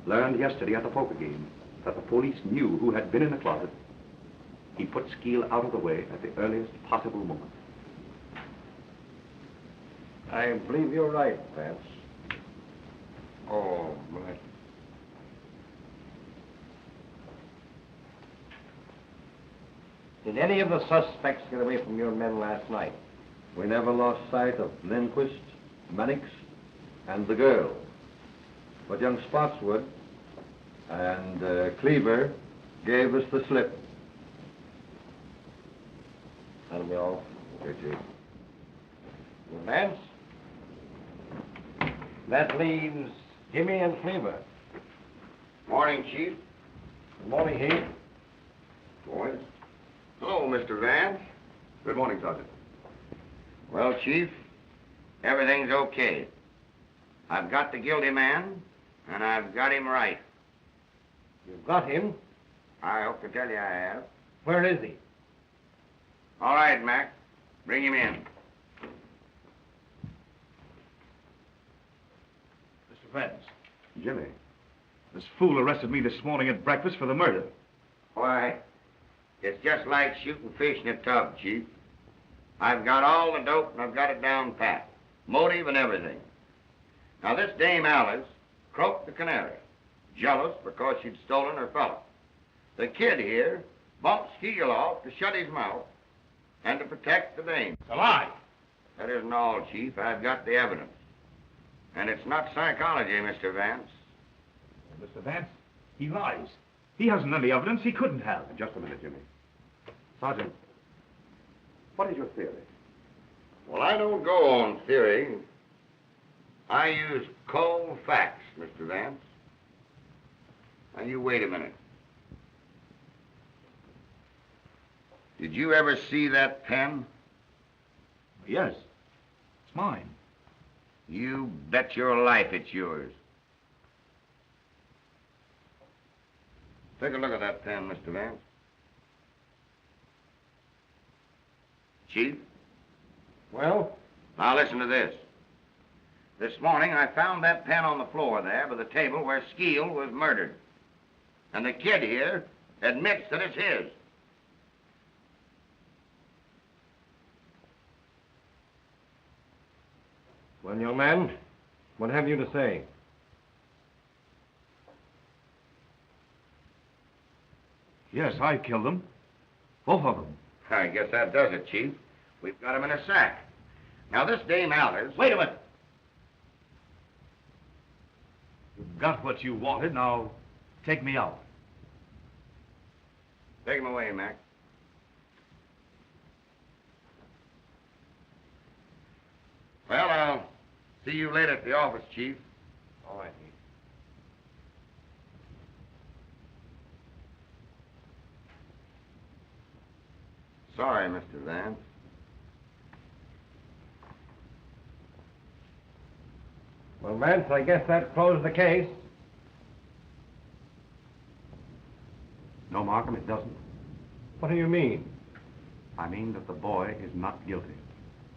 learned yesterday at the poker game that the police knew who had been in the closet, he put Skeel out of the way at the earliest possible moment. I believe you're right, Vance. Oh, but... Did any of the suspects get away from your men last night? We never lost sight of Lindquist, Mannix, and the girl. But young Spotswood and Cleaver gave us the slip. That'll be all. Okay, Chief. Vance? That leaves Jimmy and Cleaver. Morning, Chief. Good morning, Heath. Boys. Hello, Mr. Vance. Good morning, Sergeant. Well, Chief, everything's okay. I've got the guilty man, and I've got him right. You've got him? I hope to tell you I have. Where is he? All right, Mac. Bring him in. Mr. Vance. Jimmy. This fool arrested me this morning at breakfast for the murder. Why, it's just like shooting fish in a tub, Chief. I've got all the dope, and I've got it down pat. Motive and everything. Now, this Dame Alice croaked the canary, jealous because she'd stolen her fellow. The kid here bumped Skeel off to shut his mouth and to protect the dame. It's a lie. That isn't all, Chief. I've got the evidence. And it's not psychology, Mr. Vance. Mr. Vance, he lies. He hasn't any evidence he couldn't have. Just a minute, Jimmy. Sergeant, what is your theory? Well, I don't go on theory. I use cold facts, Mr. Vance. Now, you wait a minute. Did you ever see that pen? Yes. It's mine. You bet your life it's yours. Take a look at that pen, Mr. Vance. Chief? Well? Now listen to this. This morning I found that pen on the floor there by the table where Skeel was murdered. And the kid here admits that it's his. Well, young man, what have you to say? Yes, I killed them. Both of them. I guess that does it, Chief. We've got him in a sack. Now, this Dame Alice... Wait a minute. You've got what you wanted. Now, take me out. Take him away, Mac. Well, I'll see you later at the office, Chief. All right, Heath. Sorry, Mr. Vance. Well, Vance, I guess that closed the case. No, Markham, it doesn't. What do you mean? I mean that the boy is not guilty.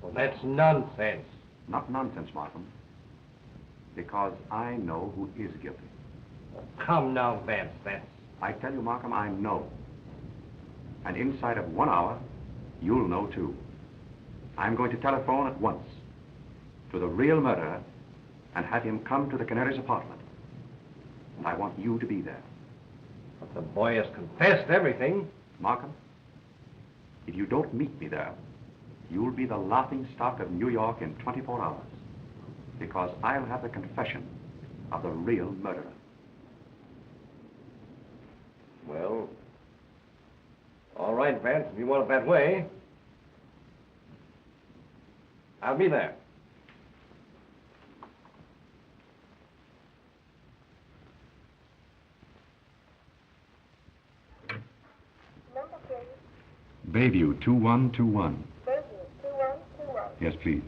Well, that's nonsense. Not nonsense, Markham. Because I know who is guilty. Come now, Vance, I tell you, Markham, I know. And inside of 1 hour, you'll know too. I'm going to telephone at once to the real murderer and have him come to the Canary's apartment. And I want you to be there. But the boy has confessed everything. Markham, if you don't meet me there, you'll be the laughing stock of New York in 24 hours. Because I'll have the confession of the real murderer. Well, all right, Vance, if you want it that way. I'll be there. Bayview 2121. Bayview 2121. Yes, please.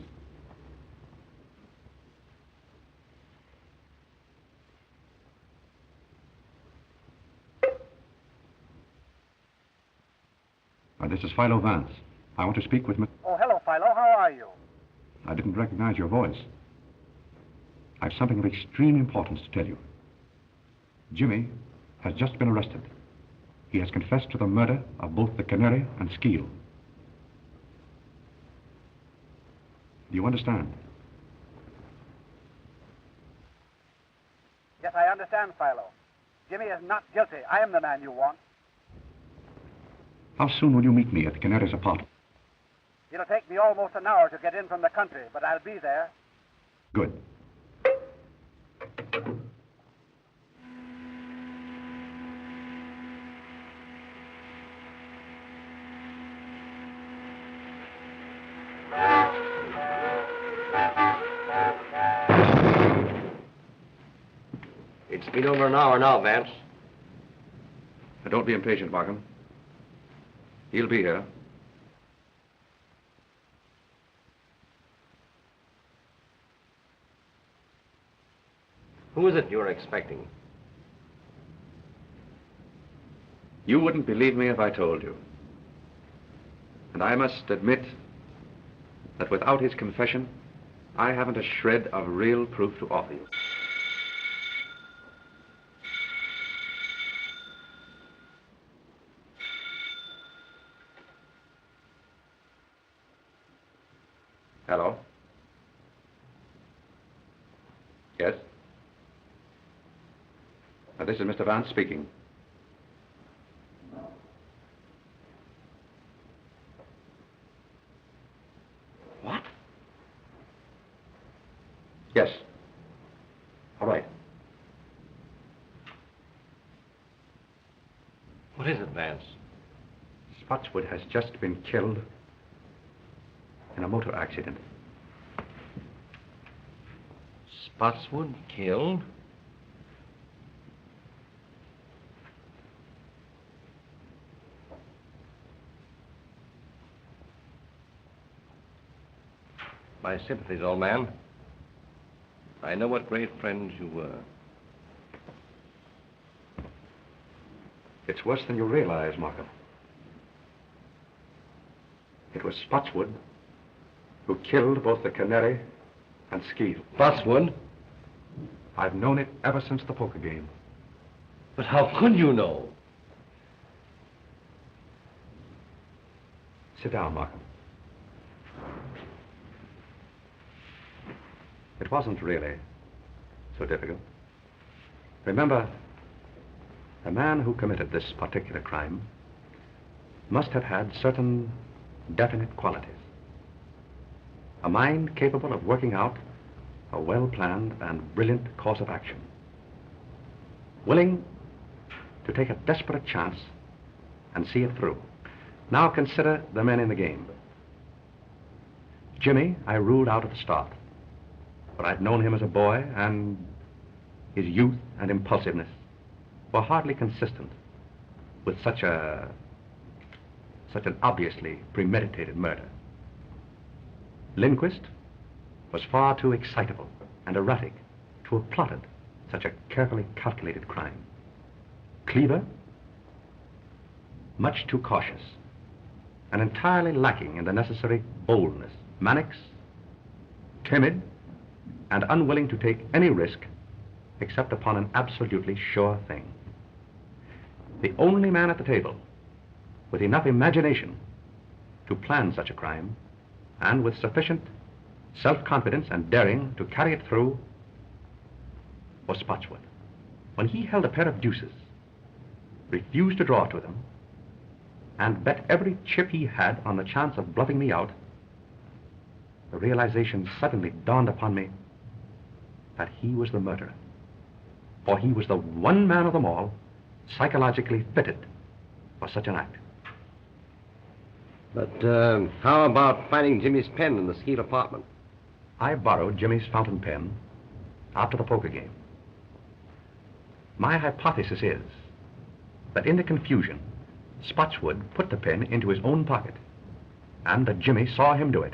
This is Philo Vance. I want to speak with Miss... Oh, hello, Philo. How are you? I didn't recognize your voice. I've something of extreme importance to tell you. Jimmy has just been arrested. He has confessed to the murder of both the Canary and Skeel. Do you understand? Yes, I understand, Philo. Jimmy is not guilty. I am the man you want. How soon will you meet me at the Canary's apartment? It'll take me almost an hour to get in from the country, but I'll be there. Good. It's been over an hour now, Vance. Now, don't be impatient, Markham. He'll be here. Who is it you're expecting? You wouldn't believe me if I told you. And I must admit that without his confession, I haven't a shred of real proof to offer you. Hello? Yes? This is Mr. Vance speaking. What? Yes. All right. What is it, Vance? Spotswood has just been killed in a motor accident. Spotswood killed? My sympathies, old man. I know what great friends you were. It's worse than you realize, Markham. It was Spotswood who killed both the Canary and Skeel. Spotswood? I've known it ever since the poker game. But how could you know? Sit down, Markham. It wasn't really so difficult. Remember, the man who committed this particular crime must have had certain definite qualities. A mind capable of working out a well-planned and brilliant course of action. Willing to take a desperate chance and see it through. Now consider the men in the game. Jimmy, I ruled out at the start. But I'd known him as a boy, and his youth and impulsiveness were hardly consistent with such an obviously premeditated murder. Lindquist was far too excitable and erratic to have plotted such a carefully calculated crime. Cleaver, much too cautious, and entirely lacking in the necessary boldness. Mannix, timid, and unwilling to take any risk except upon an absolutely sure thing. The only man at the table with enough imagination to plan such a crime, and with sufficient self-confidence and daring to carry it through, was Spotswood. When he held a pair of deuces, refused to draw to them, and bet every chip he had on the chance of bluffing me out, the realization suddenly dawned upon me that he was the murderer. For he was the one man of them all psychologically fitted for such an act. But how about finding Jimmy's pen in the Skeet apartment? I borrowed Jimmy's fountain pen after the poker game. My hypothesis is that in the confusion, Spotswood put the pen into his own pocket, and that Jimmy saw him do it.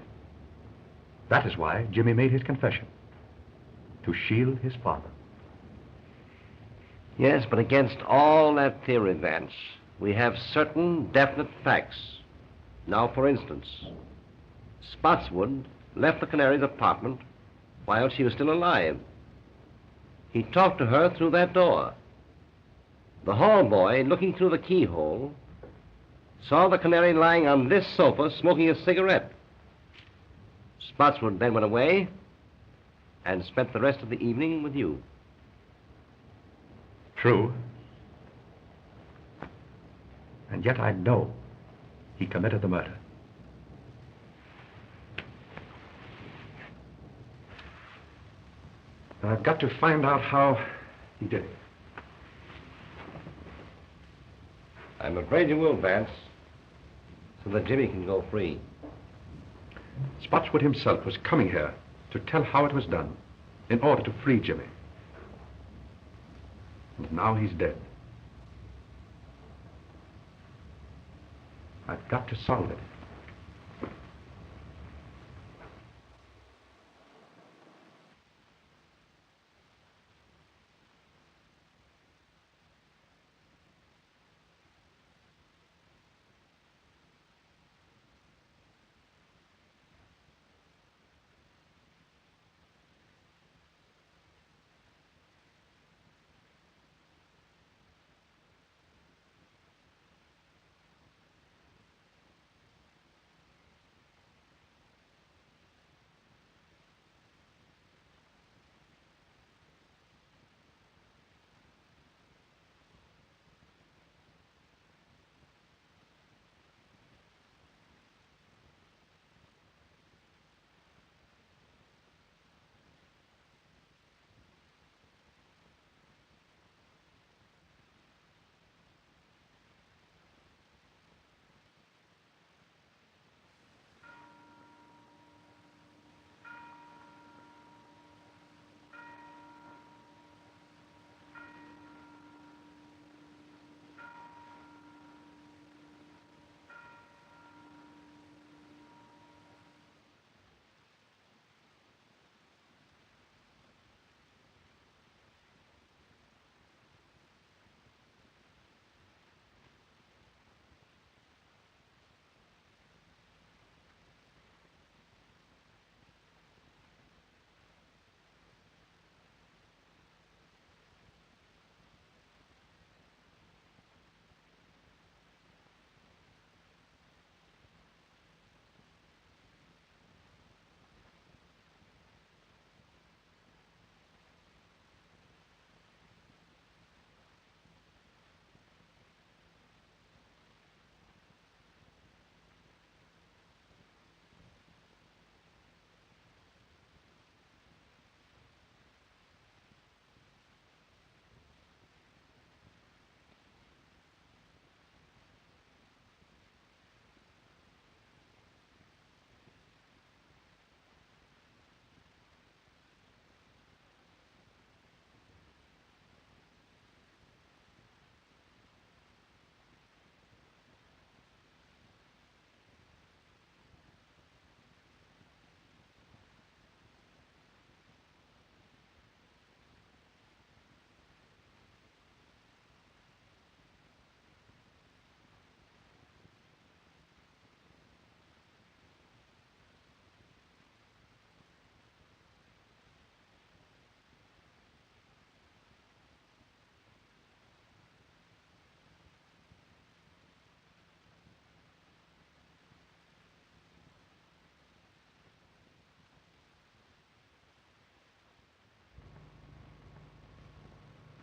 That is why Jimmy made his confession, to shield his father. Yes, but against all that theory, Vance, we have certain definite facts. Now, for instance, Spotswood left the Canary's apartment while she was still alive. He talked to her through that door. The hall boy, looking through the keyhole, saw the Canary lying on this sofa smoking a cigarette. Spotswood then went away and spent the rest of the evening with you. True. And yet I know he committed the murder. And I've got to find out how he did it. I'm afraid you will, Vance, so that Jimmy can go free. Spotswood himself was coming here to tell how it was done in order to free Jimmy. And now he's dead. I've got to solve it.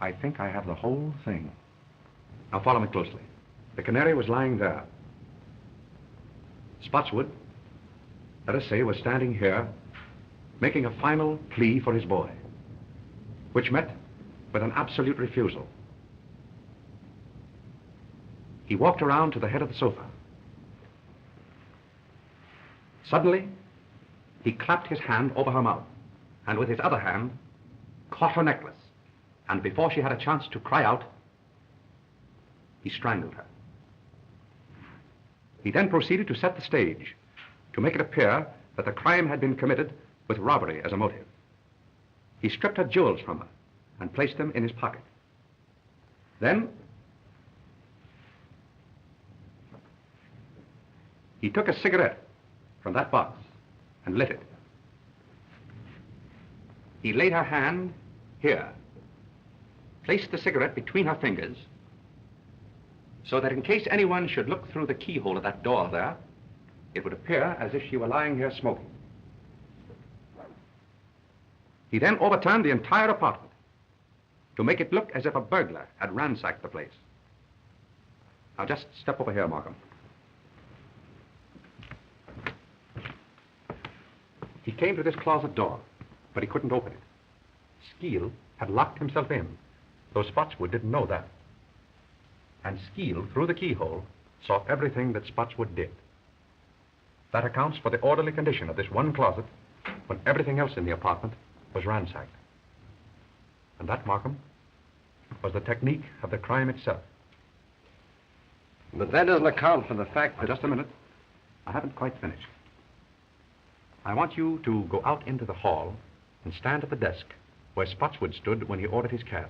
I think I have the whole thing. Now follow me closely. The canary was lying there. Spotswood, let us say, was standing here, making a final plea for his boy, which met with an absolute refusal. He walked around to the head of the sofa. Suddenly, he clapped his hand over her mouth, and with his other hand, caught her necklace, and before she had a chance to cry out, he strangled her. He then proceeded to set the stage, to make it appear that the crime had been committed with robbery as a motive. He stripped her jewels from her and placed them in his pocket. Then, he took a cigarette from that box and lit it. He laid her hand here, placed the cigarette between her fingers, so that in case anyone should look through the keyhole of that door there, it would appear as if she were lying here smoking. He then overturned the entire apartment to make it look as if a burglar had ransacked the place. Now just step over here, Markham. He came to this closet door, but he couldn't open it. Skeel had locked himself in, though Spotswood didn't know that. And Skeel, through the keyhole, saw everything that Spotswood did. That accounts for the orderly condition of this one closet when everything else in the apartment was ransacked. And that, Markham, was the technique of the crime itself. But that doesn't account for the fact that... Just a minute. I haven't quite finished. I want you to go out into the hall and stand at the desk where Spotswood stood when he ordered his cab.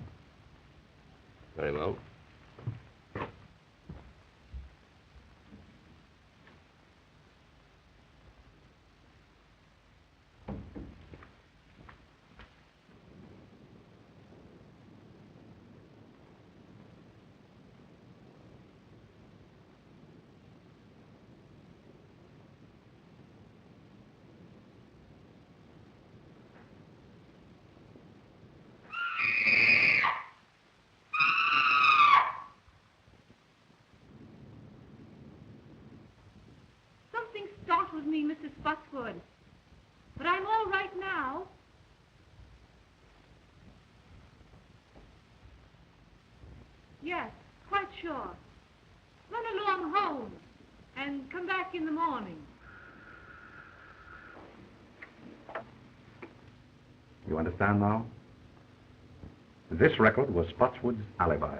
Very well. Startled me, Mr. Spotswood. But I'm all right now. Yes, quite sure. Run along home and come back in the morning. You understand now? This record was Spotswood's alibi.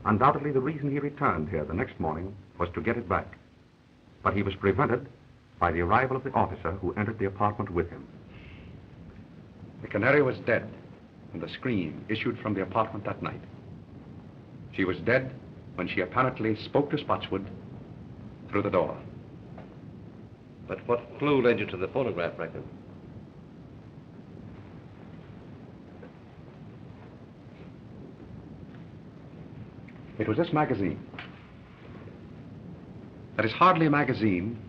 Undoubtedly, the reason he returned here the next morning was to get it back. But he was prevented by the arrival of the officer who entered the apartment with him. The canary was dead when the scream issued from the apartment that night. She was dead when she apparently spoke to Spotswood through the door. But what clue led you to the phonograph record? It was this magazine. That is hardly a magazine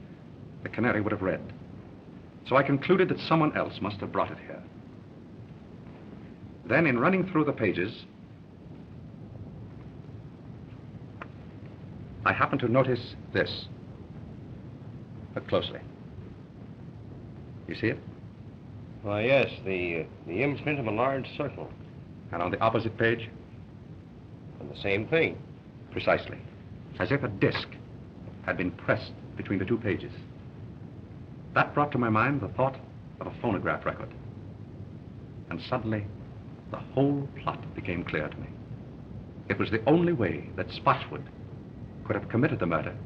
the canary would have read. So I concluded that someone else must have brought it here. Then, in running through the pages, I happened to notice this. Look closely. You see it? Why, yes, the imprint of a large circle. And on the opposite page? And the same thing. Precisely. As if a disc had been pressed between the two pages. That brought to my mind the thought of a phonograph record. And suddenly, the whole plot became clear to me. It was the only way that Spotswood could have committed the murder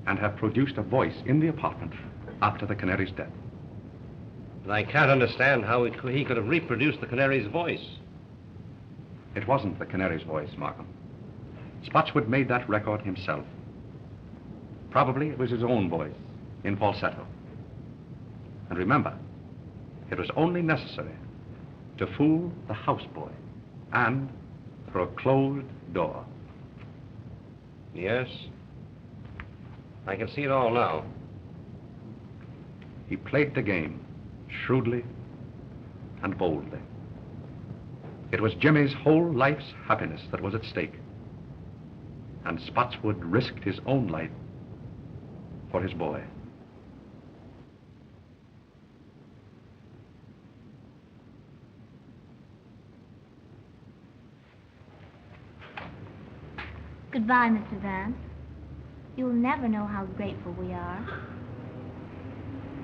and have produced a voice in the apartment after the canary's death. But I can't understand how he could have reproduced the canary's voice. It wasn't the canary's voice, Markham. Spotswood made that record himself. Probably it was his own voice, in falsetto. And remember, it was only necessary to fool the houseboy and through a closed door. Yes. I can see it all now. He played the game shrewdly and boldly. It was Jimmy's whole life's happiness that was at stake. And Spotswood risked his own life for his boy. Goodbye, Mr. Vance. You'll never know how grateful we are.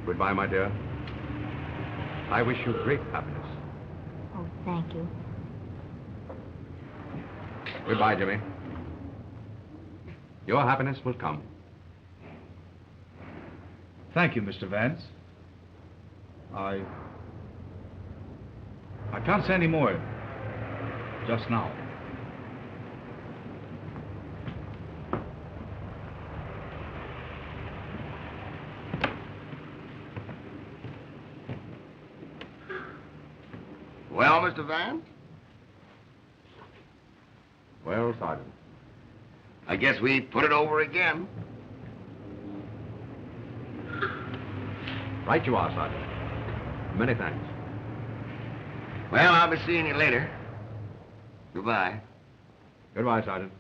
Goodbye, my dear. I wish you great happiness. Oh, thank you. Goodbye, Jimmy. Your happiness will come. Thank you, Mr. Vance. I can't say any more just now. Well, Mr. Vance? Well, Sergeant. I guess we put it over again. Right you are, Sergeant. Many thanks. Well, I'll be seeing you later. Goodbye. Goodbye, Sergeant.